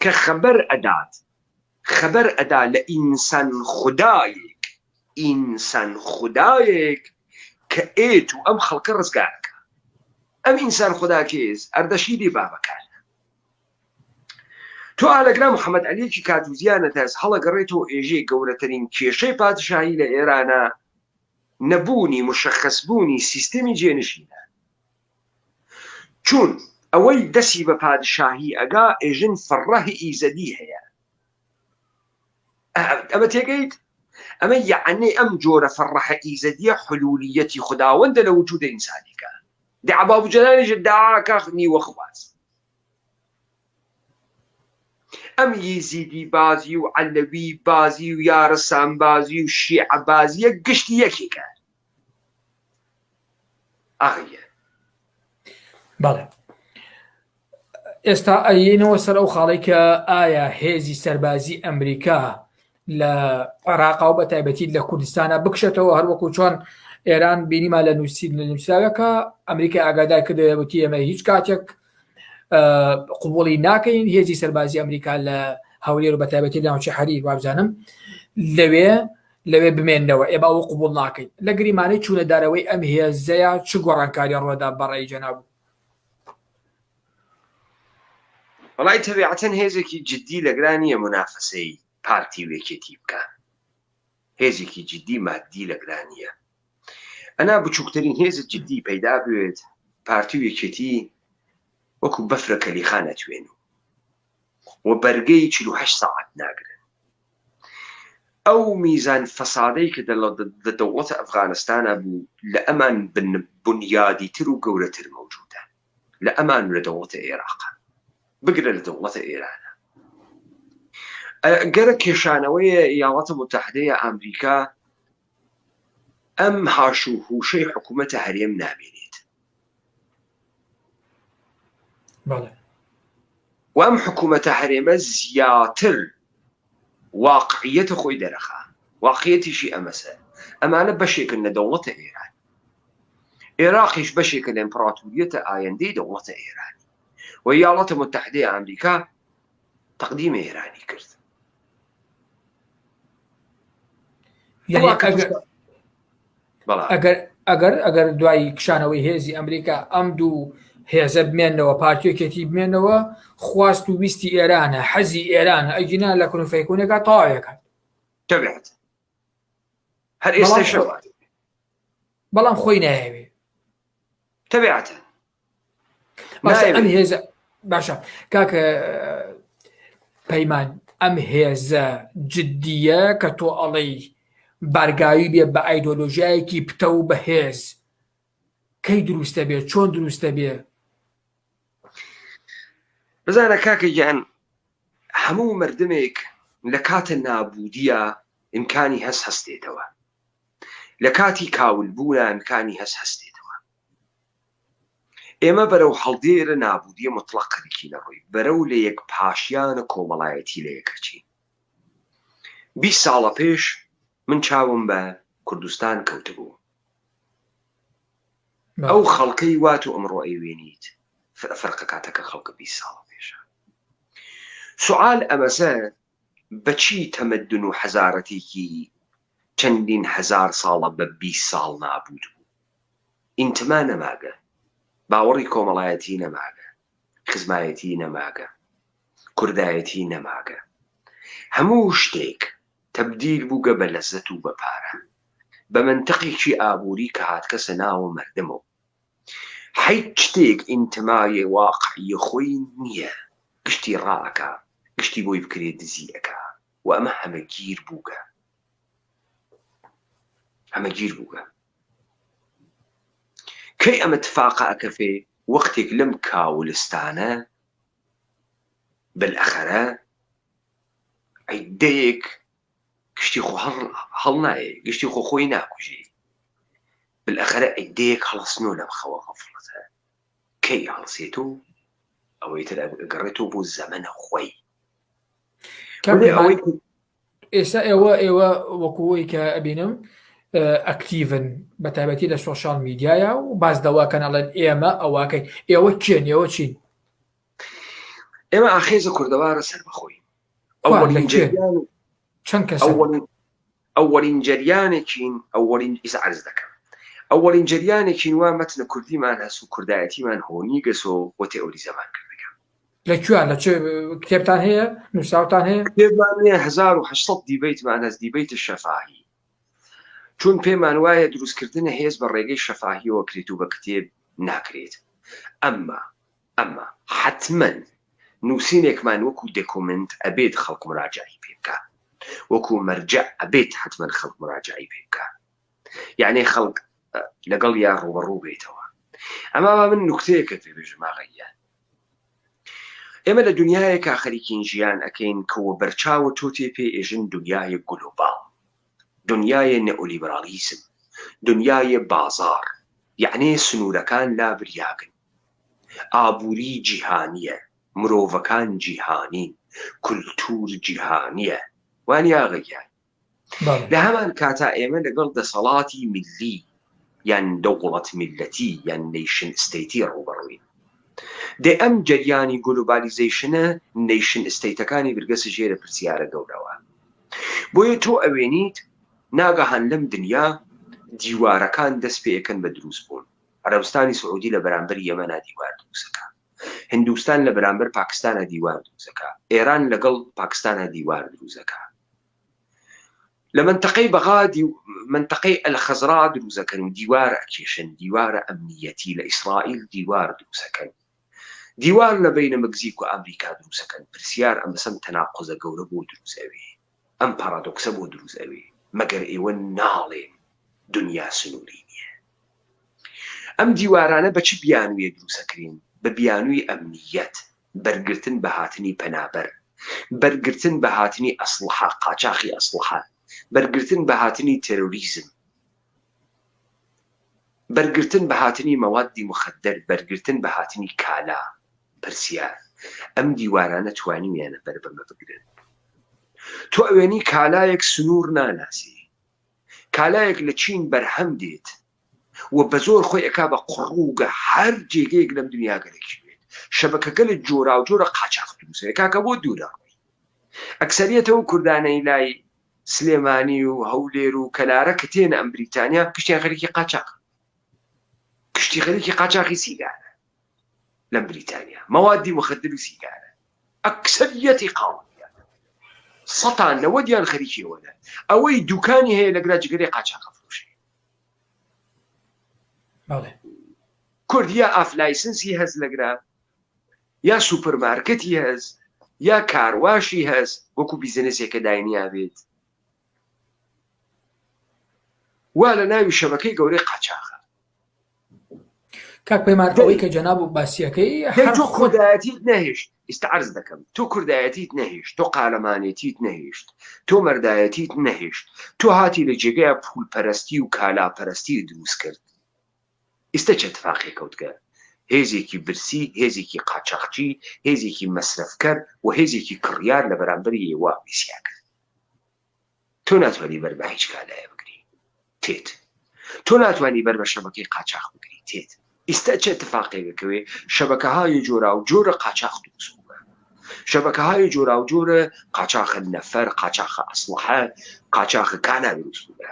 کە خەبەر ئەدا لە ئینسان خودایەک کە ئێت و ئەم خەڵکە ڕزگارەکە. ئەم ئینسان خوددا کێز ئەردەشیری بابەکانە. تۆ ئالەگرا محەممەد عەلیەکی کاتوزیانە تەس هەڵەگەڕێتەوە ئێژەی گەورەترین کێشەی پادشاهی لە ئێرانە نەبوونی مشەخەسبوونی سیستەمی جێنشینە. چون ئەوەی دەسی بە پادشاهی ئەگا ئێژن فەڕەهی ئیزەدی هەیە. ئەمە تێگەیت؟ ئەمە یعنی ئەم جۆرە فەڕەهە ئیزەدیە حلولیەتی خوداوەندە لە وجودە ئینسانیکە. عەبا جەلانیش داعاکە نیوە خواز. ئەم یزیدی بازی و عەلەوی بازی و یارسان بازی و شیعە بازیە گشتی یەکێکە. ئاغیە بەڵێ ئێستا ئەینەوە سەر ئەو خاڵی کە ئایا هێزی سەربازی ئەمریکا لە عێراقا و بە تایبەتی لە کوردستانە بکشێتەوە هەروەکو چۆن ئێران بینیما لە نووسراوەکە ئەمریکا ئاگادار کردوەتی ئێمە هیچ کاتێک قوبوڵی ناکەین هێزی سەربازی ئەمریکا لە هەولێر و بە تایبەتی لە ناوچەی حەریر وابزانم لەوێ بمێنەوە ئێمە ئەوە قوبوڵ ناکەین لە گریمانەی چوونەدارەوەی ئەم هێزەیە چ گۆڕانکاری ڕۆدا بەڕێی جەناب وڵای تەبیعەتەن هێزێکی جددی لەگرانیە منافسەی پارتی وێکێتی بکە هێزێکی جددی مادی لەگرانیە ئەنا بچووکترین هێزت جددی پەیدا بوێت پارتی وێکێتی وەکو بەفرە کەلیخان ئەتوێن و بەرگەی 48 ساعت ناگرن ئەو میزان فەسادەی کە لە دەوڵەتە ئەفغانستانە بوو لە ئەمان بنیادی تر و گەورەتر مەوجودە لە ئەمان لە دەوڵەتە عێراقە بگرە لە دەوڵەتە ئێرانە گەرە کێشانەوەی ئیاڵاتە متحدەیە ئەمریکا ئەم هاش و هوشەی حکوومەتە هەرێم نامێنێت و ئەم حکوومەتە هەرێمە زیاتر واقعیەتە خۆی دەرەخا واقعیەتیشی ئەمەسە ئەمانە بەشێکن لە دەوڵەتە ئێران عێراقیش بەشێکە لە ئیمپراتوریەتە ئایندەی دەوڵەتە ئێرانی و ئیاڵاتە متحدەیە ئەمریکا تەقدیمە ئێرانی کرد ئەگەر دوای کشانەوەی هێزی ئەمریکا ئەم دوو هێزە بمێنەوە پارتیۆکێتی بمێنەوە خواست و ویستی ئێرانە حەزی ئێرانە ئەگینا لە کونفەیکوونەکە تەواوێکات تەبیعەت هەر ئێستا شەوە بەڵام خۆی نایەوێ تەبیعەتەن ئەم هێزە باشە کاکە پەیمان ئەم هێزە جددیە کە تۆ ئەڵەی بارگاوی بێ بە ئایدۆلۆژیایەکی پتە و بەهێز کەی دروستە بێ چۆن دروستە بێ بزانە کاکە گیان هەموو مردمێک لە کاتە نابودیە ئیمکانی هەستێتەوە لە کاتی کاولبوونە ئیمکانی هەستێتەوە ئێمە بەرەو هەڵدێرە نابودیە مطلقەرێکی نەڕۆی بەرەو لە یەک پاشیانە کۆمەڵایەتی لە یەکەچین 20 ساڵە پێش من چاوم بە کوردستان کەوتبوو ئەو خەڵکەی وات و ئەمڕۆ ئەیوێنیت فەرقە کاتەکە خەڵکە 20 ساڵە پێشە سوال ئەمەسە بەچی تەمەدن و حەزارەتێکی چەندین هەزار ساڵە بە 20 ساڵ نابود بوو ئینتما نەماگە باوەڕی کۆمەڵایەتی نەماگە خزمایەتی نەماگە کوردایەتی نەماگە هەموو شتێک تەبدیل بووگە بە لەزەت و بە پارە بە منتەقێکی ئابووری کە هاتکەسە ناوە مردمەوە هیچ شتێک ئینتمای واقعی خۆی نییە گشتی ڕائەکە گشتی بۆی بکرێت دزیەکە و ئەمە هەمەگیر بووگە کەی ئەمە تفاقە ئەکەفێ وەختێک لەم کاولستانە بالئەخەرە ئەیدەیەک گشتی خۆ هەڵ نایە گشتی خۆ خۆی ناکوژی بالئەخەرە ئەیدەیەک هەڵسنۆ لەم خەوە غەفڵەتە کەی هەڵسێتۆ ئەوەی تر ئەگەڕێتەوە بۆ زەمەنە خۆی ئێستا ئێوە وەکوەوەی کە ئەبینم ئەکتیڤن بە تایبەتی لە سۆشال میدیایە و باز دەواکەنەڵێن ئێمە ئەواکەی ئێوە کێن ئێوە چین ئێمە ئاخێزە کوردەوارە سەر بەخۆی چەند کەس ئەوەڵین جەریانێکین ئەوەڵین ئیس عەرز دەکەم ئەوەڵین جەریانێکین وا مەتنە کوردیمان هەست و کوردایەتیمان هۆنی گەسۆ بۆ تێئۆری زەمان کردەکەم لەکوێ لە چ کتێبتان هەیە نووساوتان هەیە کتێبمان هەیە 1800 دیبەیتمان هەست دیبەیتە شەفاهی چون پێمان وایە دروستکردنە هێز بە ڕێگەی شەفاهیەوە کرێت و بە کتێب ناکرێت ئەمما حتمما نووسینێکمان وەکو دەکومنت ئەبێت خەڵک مراجعی پێ بکە وەکو مەرجع ئەبێت حتمما خەڵک مراجعی پێ بکە یعنی خەڵک لەگەڵ یا ڕوبەڕوو بێتەوە ئەما من نوکتەیەکە پێبێژم ئاغەیە ئێمە لە دنیایەکە خەریکین ژیان ئەکەین کەوە بەرچاوە تۆ تێ پێ ئێژن دنیای گلۆباڵ دنیای نێئۆلیبرالیزم دنیای بازار یعنی سنوورەکان لا بریاگن، ئابووری جیهانیە، مرۆڤەکان جیهانین، کولتور جیهانیە، وانی ئاغەیان. لە هەمان کاتا ئێمە لەگەڵ دەسەڵاتی میلی یان دەوڵەت میلەتی یان نیشن ئستەیتی ڕوبەڕووین. دێ ئەم جەریانی گلۆبالیزیشنە نیشن ئستەیتەکانی بردەسە ژێرە پرسیارە گەورەوە. بۆیە تۆ ئەوێنیت ناگەهان لەم دنیا دیوارەکان دەست پێەکەن بە دروست بوون. عەرەبستانی سعودی لە بەرامبەر یەمەنا دیوار دروستەکە، هندوستان لە بەرامبەر پاکستانە دیوار دروستەکە، ئێران لەگەڵ پاکستانە دیوار دروستەکە. لە منتەقەی بەغا منتەقەی ئەلخەزرا دروستەکەن و دیوار ئەکێشن، دیوارە ئەمنیەتی لە ئیسرائیل دیوار دروستەکەن، دیوار لە بینە مەگزیک و ئەمریکا دروستەکەن. پرسیار ئەمەسەم تەناقۆزە گەورە بۆ دروستەوێ، ئەم پارادۆکسە بۆ دروستەوێ، مەگەر ئێوە ناڵێن دنیا سنووری نییە. ئەم دیوارانە بە چ بیانویە دروستەکرین؟ بە بیانووی ئەمنیەت، بەرگرتن بە هاتنی پەنابەر، بەرگرتن بە هاتنی ئەسلحە، قاچاقی ئەسلحە، بەرگرتن بە هاتنی تێرۆریزم، بەرگرتن بە هاتنی مەوادی مخدر، بەرگرتن بە هاتنی کالا. پرسیار ئەم دیوارانە توانیویانە بەربەمە بگرن؟ تۆ ئەوێنی کالایەک سنوور ناناسی، کالایەک لە چین بەرهەم دێت و بە زۆر خۆی ئەکا بە قڕووگە هەر جێگەیەک لەم دنیا گەلێکی بێت، شەبەکەکە لە جۆرا و جۆرە قاچاق دروستە کاکە بۆ دوورە. ئەکسەریەتەوە کوردانەی لای سلێمانی و هەولێر و کەلارە کە تێنە ئەم بریتانیا کشتیان خەریکی قاچاق، کشتی خەریکی قاچاقی سیگارە لەم بریتانیا، مەوادی مخدر و سیگارە. ئەکسەریەتی قاوەنیان سەتان نەوەدیان خەریکیەوەدە، ئەوەی دوکانی هەیە لە گراجگەری قاچاق فروشی. کوردیا ئافلایسنسی هەز لەگرا، یا سوپەرمارکەتی هەز، یا کارواشی هەز، وەکو بیزنسێکە داینیا بێت، وا لە ناوی شەبەکەی گەورەی قاچاقە. کاک پەیمان ئەوەی کە جەناب و باسیەکەی تۆ کوردایەتیت نەهێشت، ئیستعەرز دەکەم، تۆ کوردایەتیت نەهێشت، تۆ قارەمانێتیت نەهێشت، تۆ مەردایەتیت نەهێشت، تۆ هاتی لە جێگەیە پولپەرستی و کالاپەرستی دروست کرد. ئێستا چه اتفاقی کەوتکە؟ هێزێکی برسی، هێزێکی قاچاقچی، هێزێکی مەسرفکەر و هێزێکی کڕیار لە بەرامبەری ئێوە ویسیا کرد. تۆ ناتوانانی بەر بە هیچ کالایە بگری تێت، تۆ ناتوانانی بەر بە شەبەکەی قاچاق بگری تێت. ئێستا چه اتفاقی دەکەوێ؟ شەبەکەهای جۆرا و جۆرە قاچاق دروست بووە، شەبەکەهای جۆرا و جۆرە قاچاق نەفەر، قاچاق ئەسلحە، قاچاق کانا دروست بووە.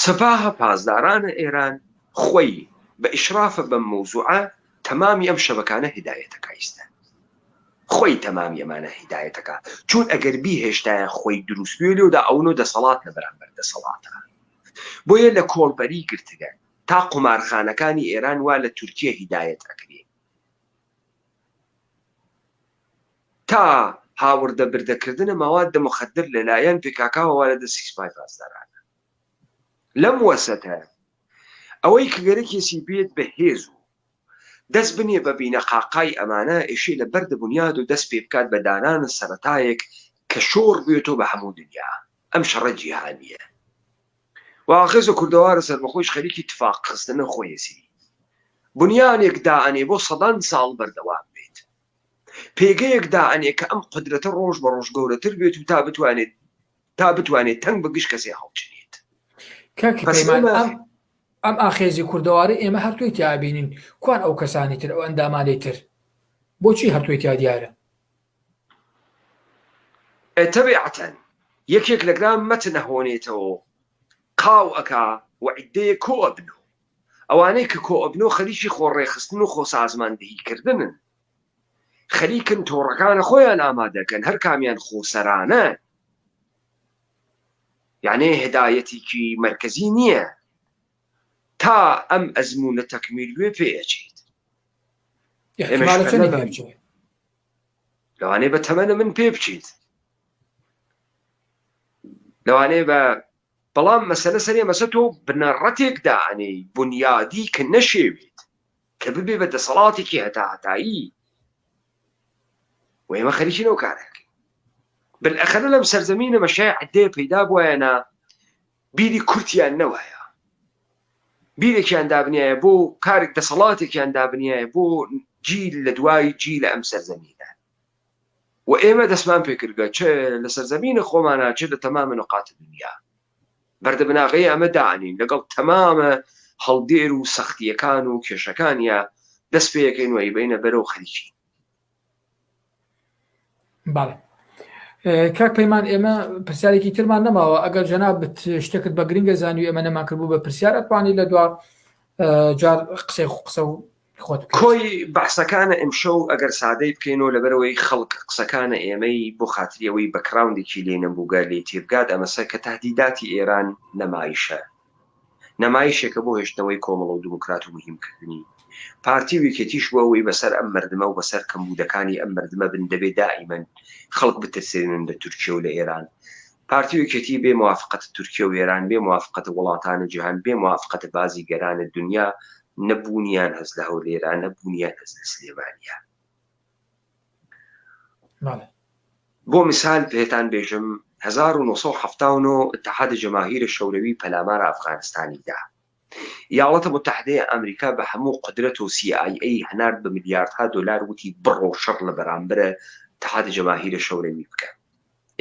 سەپاهە پازدارانە ئێران خۆی بە ئیشرافە بەم مەوزوعە تەمامی ئەم شەبەکانە هیدایەتەکە ئیستا، خۆی تەمامی ئەمانە هیدایەتەکە، چون ئەگەر بیهێشتایە خۆی دروست بووێ لێودا ئەوەوە دەسەڵات لە بەرامبەر دەسەڵاتە. بۆیە لە کۆڵبەری گرتگە تا قومارخانەکانی ئێران وا لە تورکیە هیدایەت ئەکرێ، تا هاوردە بردەکردنە مەواد مخدر لەلایەن پێکاکاوە وا لە دەستی سوپای پازدارانە. لەم وەسەتە ئەوەی کە گەرەکێسی بێت بە هێز و دەست بنێ بە بینە قاقای ئەمانە ئێشێ لە بەردە بنیاد و دەست پێ بکات بە دانانە سەرەتایەک کە شۆڕ بێتەوە بە هەموو دنیا. ئەم شەڕە جیهانیە واخێزە کوردەوارە سەربەخۆیش خەریکی اتفاق خستنە خۆیەسی بنیانێک دائەنێ بۆ سەدان ساڵ بەردەوام بێت، پێگەیەک دائەنێ کە ئەم قودرەتە ڕۆژ بە ڕۆژ گەورەتر بێت و تا بتوانێت تەنگ بە گشت کەسێ هەڵچنێت. ئەم ئاخێزی کوردەواری ئێمە هەرتوی تیابینین، کوان ئەو کەسانی تر ئەو ئەندامانی تر بۆچی هەرتوی تیا دیارە؟ تەبیعەتەن یەکێک لەگرام مەتنە هۆنێتەوە قاو ئەکا و عیدەیە کۆ ئەبنۆ، ئەوانەی کە کۆ ئەبنۆ خەریکی خۆڕێخستن و خۆسازماندەهیکردنن، خەریکن تۆڕەکانە خۆیان ئامادەکەن، هەر کامیان خۆسەرانە، یعنی هدایەتێکی مرکزی نییە تا ئەم ئەزمونە تەکمیل بێ پێچێت. لەوانەیە بە تەمەنە من پێ بچیت، لەوانەیە بە بەڵام مەسەلە سەرێ مەسە تۆ بنەڕەتێک دائەنێ بنیادی کە نەشێوێت کە ببێ بە دەسەڵاتێکی هەتاهەتایی و ئێمە خەریکینەوە کارەکەین. بالئەخەرە لەم سەرزەمینە مەشای عەدەیە پەیدا بووایەنە بیری کورتیان نەوایە، بیرێکیان دابنیایە بۆ کارێک دەسەڵاتێکیان دابنیایە بۆ جیل لە دوای جیل لە ئەم سەرزەمینە و ئێمە دەستمان پێکردگە چ لە سەرزەمینە خۆمانە چ لە تەمامە نقاط دنیا بەردەبناغەیە ئەمە داعنین لەگەڵ تەمامە هەڵدێر و سەختیەکان و کێشەکانیە دەست پێەکەین وی بینە بەرەو خەریکی. باڵێ کاک پەیمان ئێمە پرسیارێکی ترمان نەماوە ئەگەر جەناب شتێکت بە گرنگە زانوی ئەمە نەمان کردبوو بە پرسیار ئەتوانی لە دوار جار قسە و خۆت کۆی بەحسەکانە ئەمشەو ئەگەر سادەی بکەینەوە لەبەرەوەی خەڵک قسەکانە ئێمەی بۆ خاتریەوەی بەکراوندێکی لێ نەبووگە لێ تێبگات ئەمەسە کە تهدیداتی ئێران نەمایشێکە بۆ هێشتنەوەی کۆمەڵە و دموکرات و مهمکردنی پارتی ویکێتیش بۆ ئەوەی بەسەر ئەم مردمە و بەسەر کەمبوودەکانی ئەم مردمە بن دەبێت دائیمەن خەڵک بترسێنن لە تورکیا و لە ئێران. پارتی ویکێتی بێ موافقەت تورکیا و ئێران بێ موافقەت وڵاتانە جیهان بێ موافقەت بازیگەرانە دنیا نەبوونیان هەست لە هەولێران نەبوونیان هەست لە سلێمانیا. بۆ مثال پێتان بێژم 1970 اتحاد جەماهیر شەوروی پەلامار ئەفغانستانیدا یاڵەتە متحدەیە ئەمریکا بە هەموو قدرەت و CIA هەنارد بە ملیاردها دلار وتی بڕۆ شەڕ لە بەرامبرە اتحاد جەماهیر شەوروی بکە.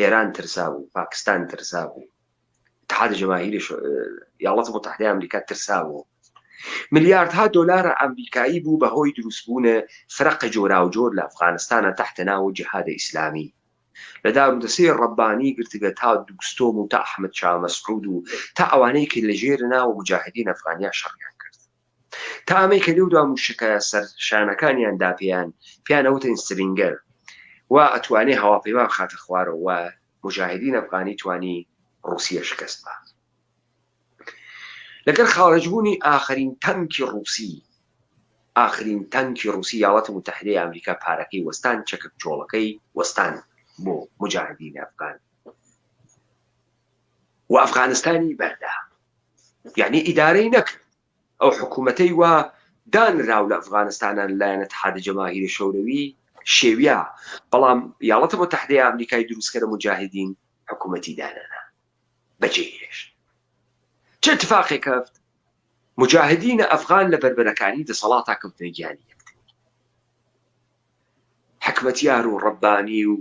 ئێران ترسا بوو، پاکستان ترسا بوو، اتحاد جەماهیر یاڵەتە متحدەی ئەمریکا ترسا بوو. ملیاردها دلار ئەمریکایی بوو بەهۆی دروستبوونە فرەقە جۆراوجۆر لە ئەفغانستانە تحت ناو جیهادە ئیسلامی لە دارودەسەی ڕەبانی گرتگە تا دووستۆم و تا ئەحمەد شاه مەسعود و تا ئەوانەی کە لە ژێر ناوە مجاهدین ئەفغانیا شەڕیان کرد تا ئەمەی کە لێودا موشکە سەر شانەکانیاندا پێیان ئەوتن سترینگەر و ئەتوانێ هەواپەیما بخاتە خوارەوە و مجاهدین ئەفغانی توانی ڕوسیە شکست بە. لەگەر خاڕجبوونی ئاخرین تەنکی ڕووسی یاڵەتە متحدەی ئەمریکا پارەکەی وەستان چەکە جۆڵەکەی وەستان بۆ مجاهدین ئەفغان و ئەفغانستانی بەردا یعنی ئیدارەی نەکرد ئەو حکوومەتەی وا دانراو لە ئەفغانستانان لایەنە اتحاد جەماهیر شەوروی شێویە بەڵام یاڵەتە متحدەی ئەمریکای دروستکەرە مجاهدین حکوومەتی دانانا بەجێهێشت. چه اتفاقی کەفت؟ مجاهدین ئەفغان لە بەربەرەکانی دەسەڵاتا کەوتنە گیانی یەکتری حکمەتیار و ڕەبانی و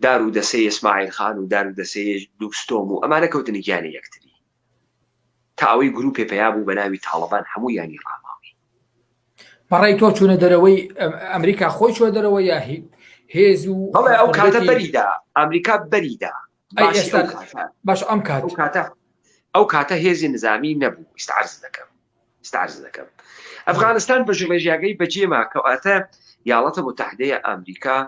دارودەسەی ئیسماعیل خان و دارودەسەی دووستۆم و ئەمانە کەوتنە گیانی یەکتری تا ئەوەی گروپێ پێیا بوو بە ناوی تاڵەبان هەموویانی ڕاماوی. بەڕای تۆ چوونە دەرەوەی ئەمریکا خۆی چوە دەرەوە یا هێز و بەڵێ ئەو کاتە بەریدا ئەمریکا بەریدا باش ئەم ئەو کاتە هێزی نظامی نەبوو. ئستعرض دەکەم ئەفغانستان بە ژڵێژیاگەی بەجێما کەواتە یاڵەتە متحدەیە ئەمریکا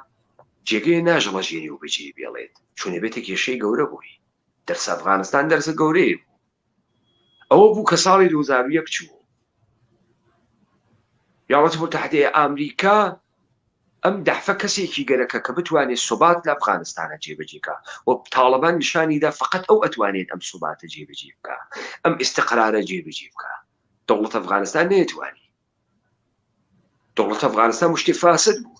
جێگەی ناژەڵە ژێری و بەجێ بێڵێت چونێ بێتە کێشەی گەورە بووی دەرسە ئەفغانستان دەرسە گەورەی بوو. ئەوە بوو کە ساڵی 2001 چوو یاڵەتە متحدەیە ئەمریکا ئەم دەحفە کەسێکی گەرەکە کە بتوانێت سوبات لە ئەفغانستانە جێبەجێکە و تاڵەبان نیشانیدا فقط ئەو ئەتوانێت ئەم سوباتە جێبەجێ بکە ئەم ئیستقرارە جێبەجێ بکە. دەوڵەتە ئەفغانستان نەیەتوانی. دەوڵەتە ئەفغانستان مشتی فاسد بوو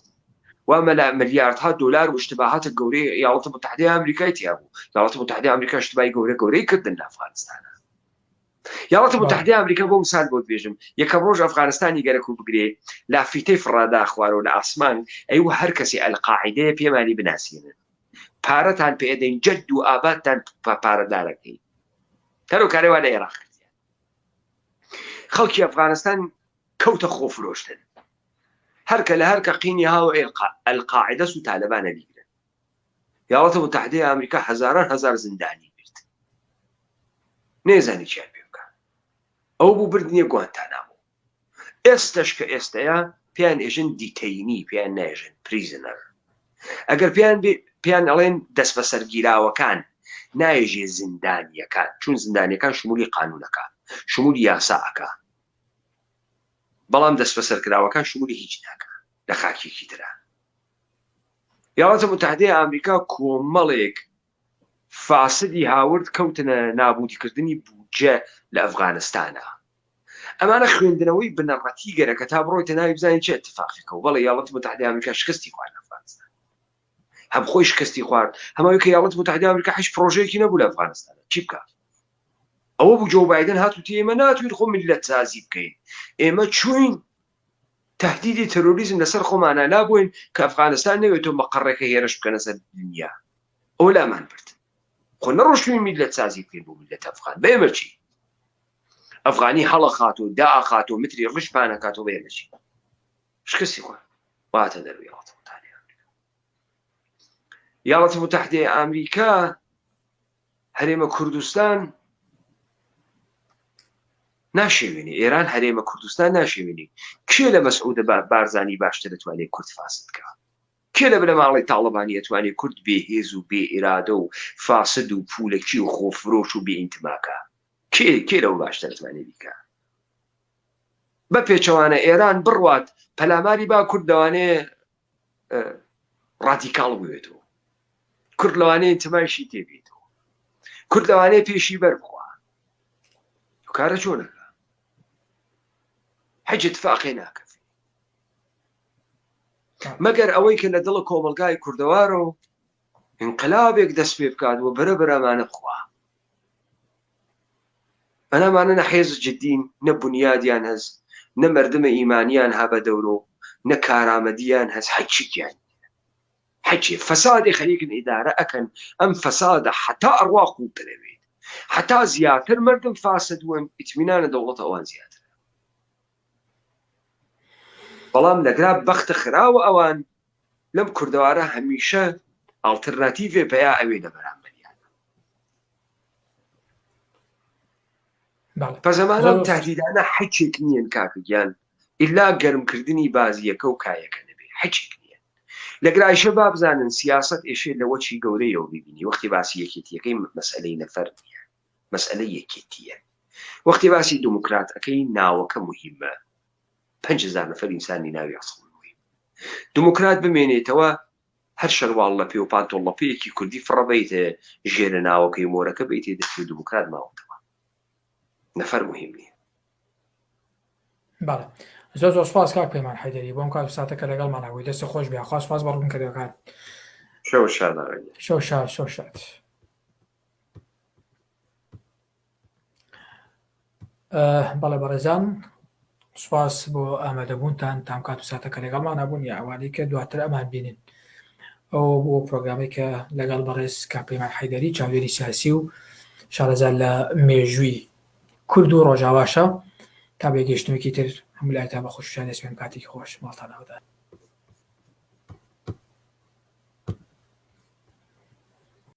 و ملیاردها دلار و اشتباهاتە گەورەی یاڵەتە متحدەی ئەمریکای تیا بوو. یاڵەتە متحدەی ئەمریکا اشتباهی گەورەی کردن لە ئەفغانستانە. یاڵەتە متحدەی ئەمریکا بۆ مثال بۆت بێژم یەکەم ڕۆژ ئەفغانستانی گەرەک و بگرێ لافیتەی فڕادا خوارەوە لە ئاسمان ئەیوە هەر کەسی ئەلقاعیدەیە پێمانی بناسیێنن پارەتان پێدەین جەد و ئابادتان پارەدارەکەی تەرۆ کارێوا لە عێراق کردیان. خەڵکی ئەفغانستان کەوتە خۆفرۆشتن هەرکە لە هەرکە قینی هاوە ئەلقاعیدە و تالەبانە بیگرن. یاڵەتە متحدەی ئەمریکا هەزاران هەزار زیندانی برد نێزانی چیان پێ بکە ئەو بوو بردنیە گوانتانامۆ. ئێستش کە ئێستەیە پێیان ئێژن دیتەینی پێیان ناێژن پریزنەر. ئەگەر پێیان ئەڵێن دەست بە سەرگیراوەکان نایێژێ زیندانیەکان چون زیندانیەکان شمولی قانونەکە شمولی یاساەکە بەڵام دەست بە سەرکراوەکان شمولی هیچ ناکە لە خاکێکی ترە. یاڵەتە متحدەی ئەمریکا کۆمەڵێک فاسدی هاورد کەوتنە نابودیکردنی بودجە لە ئەفغانستانە. ئەمانە خوێندنەوەی بنەڕەتی گەرەکە تا بڕۆیتە ناوی بزانین چه اتفاقیکە و بەڵێ یاڵەتە متحدەی ئەمریکا شکستی خوارد لە ئەفغانستان هەم خۆی شکستی خوارد هەماوی کە یاڵەتە متحدەی ئەمریکا هیچ پرۆژەیەکی نەبوو لە ئەفغانستانە چی بکات ئەوە بوو جۆ بایدن هاتووتی ئێمە ناتوین خۆ میلەت سازی بکەین، ئێمە چوین تهدیدی تەرۆریزم لەسەر خۆمانە نابووین کە ئەفغانستان نەوێتەوە مەقەڕێکە هێرش بکەنە سەر دنیا. ئەو لامان برد خۆ نەڕۆشتوین میلەت سازی بکەین بۆ میلەت ئەفغان. بە ئێمە چی؟ ئەفغانی هەڵە خاتۆ دائەخاتۆ متری ڕشپانەکاتۆ بە ئێمە چی؟ شکستی خۆ واتە دەروی یاڵەتی متحدەی ئامریکا هەرێمە کوردستان ناشێوێنی، ئێران هەرێمە کوردستان ناشێوێنی. کێ لە مەسعودە بارزانی باشتر دەتوانێت کورد فاسد بکە؟ کێ لە بنە ماڵی تاڵبانی ئەتوانێت کورد بێهێز و بێ ئێرادە و فاسد و پولەکی و خۆفرۆش و بێ ئینتماکە؟ کێ لەو باشتر دەتوانێت بیکە؟ بە پێچەوانە ئێران بڕوات پەلاماری با کورد لەوانەیە ڕادیکاڵ بوێتەوە، کورد لەوانەیە ئینتمایشی تێبێتەوە، کورد لەوانەیە پێشی بەربخوا. کارە چۆنەکە؟ هیچ اتفاقێ ناکەفێ مەگەر ئەوەی کە لە دڵ کۆمەلگای کوردەوارەوە انقلابێک دەست پێ بکات و بەرەبەرەمانە بخوا. ئەنامانە نە حێز جدین، نە بنیادیان هەست، نە مەردمە ئیمانیان ها بە دەورۆ، نە کارامەدیان هەست، هەچیان هەچێ فەسادی خەریکن ئیدارە ئەکەن. ئەم فەسادە حتا ئەڕوا قوترەوێت، حتا زیاتر مردم فاسد بوون، ئیتمینانە دەوڵەتە ئەوان زیاتر. بەڵام لەگرا بەختە خراوە ئەوان لەم کوردەوارە هەمیشە ئالتەرناتیڤێ پیا ئەوێ لە بەرامبەریان. پەزەمانە تهدیدانە حەچێک نییەن کاکەگیان ئیلا گەرمکردنی بازیەکە و کایەکە نەبێ، حەچێک نییە. لەگرایشە با بزانن سیاست ئێشێ لەوە چی گەورەیەوە ببینی. وەختی باسی یەکێتیەکەی مەسئلەی نەفەر نییە، مەسئلەی یەکێتیە. وەختی باسی دموکراتەکەی ناوەکە مهمە، 5,000 نەفەر ئینسانی ناوی ئەسڵی. دموکرات بمێنێتەوە هەر شەرواڵ لە پێ و پانتۆڵ لە پێیەکی کوردی فڕەبیتە ژێرە ناوەکەی مۆرەکە بیتێ دەچێت دموکرات ماوەتەوە. نەفەر مهم نییە. بەڵێ زۆر سپاس کاک پەیمان حەیدەری بۆم کات ساتەکە لەگەڵمان هەبووی. دەست خۆش بێ. خوا سپاس بەڕوون کردەکان. شەو شاد. شەو شاد. شەو شاد. بەڵێ بەڕێزان، سپاس بۆ ئامادەبوونتان تام کات و ساتەکە لەگەڵمان هەبوون یا ئەوانەی کە دواتر ئەمان بینن. ئەو بۆ پرۆگرامی کە لەگەڵ بەڕێز کاک پەیمان حەیدەری چاودێری سیاسی و شارەزار لە مێژووی کورد و ڕۆژاواشە تا بێگەشتنوێکی تر هەموو لایتان بە خۆشیان دەسپێن. کاتێکی خۆش ماڵتان هەودار.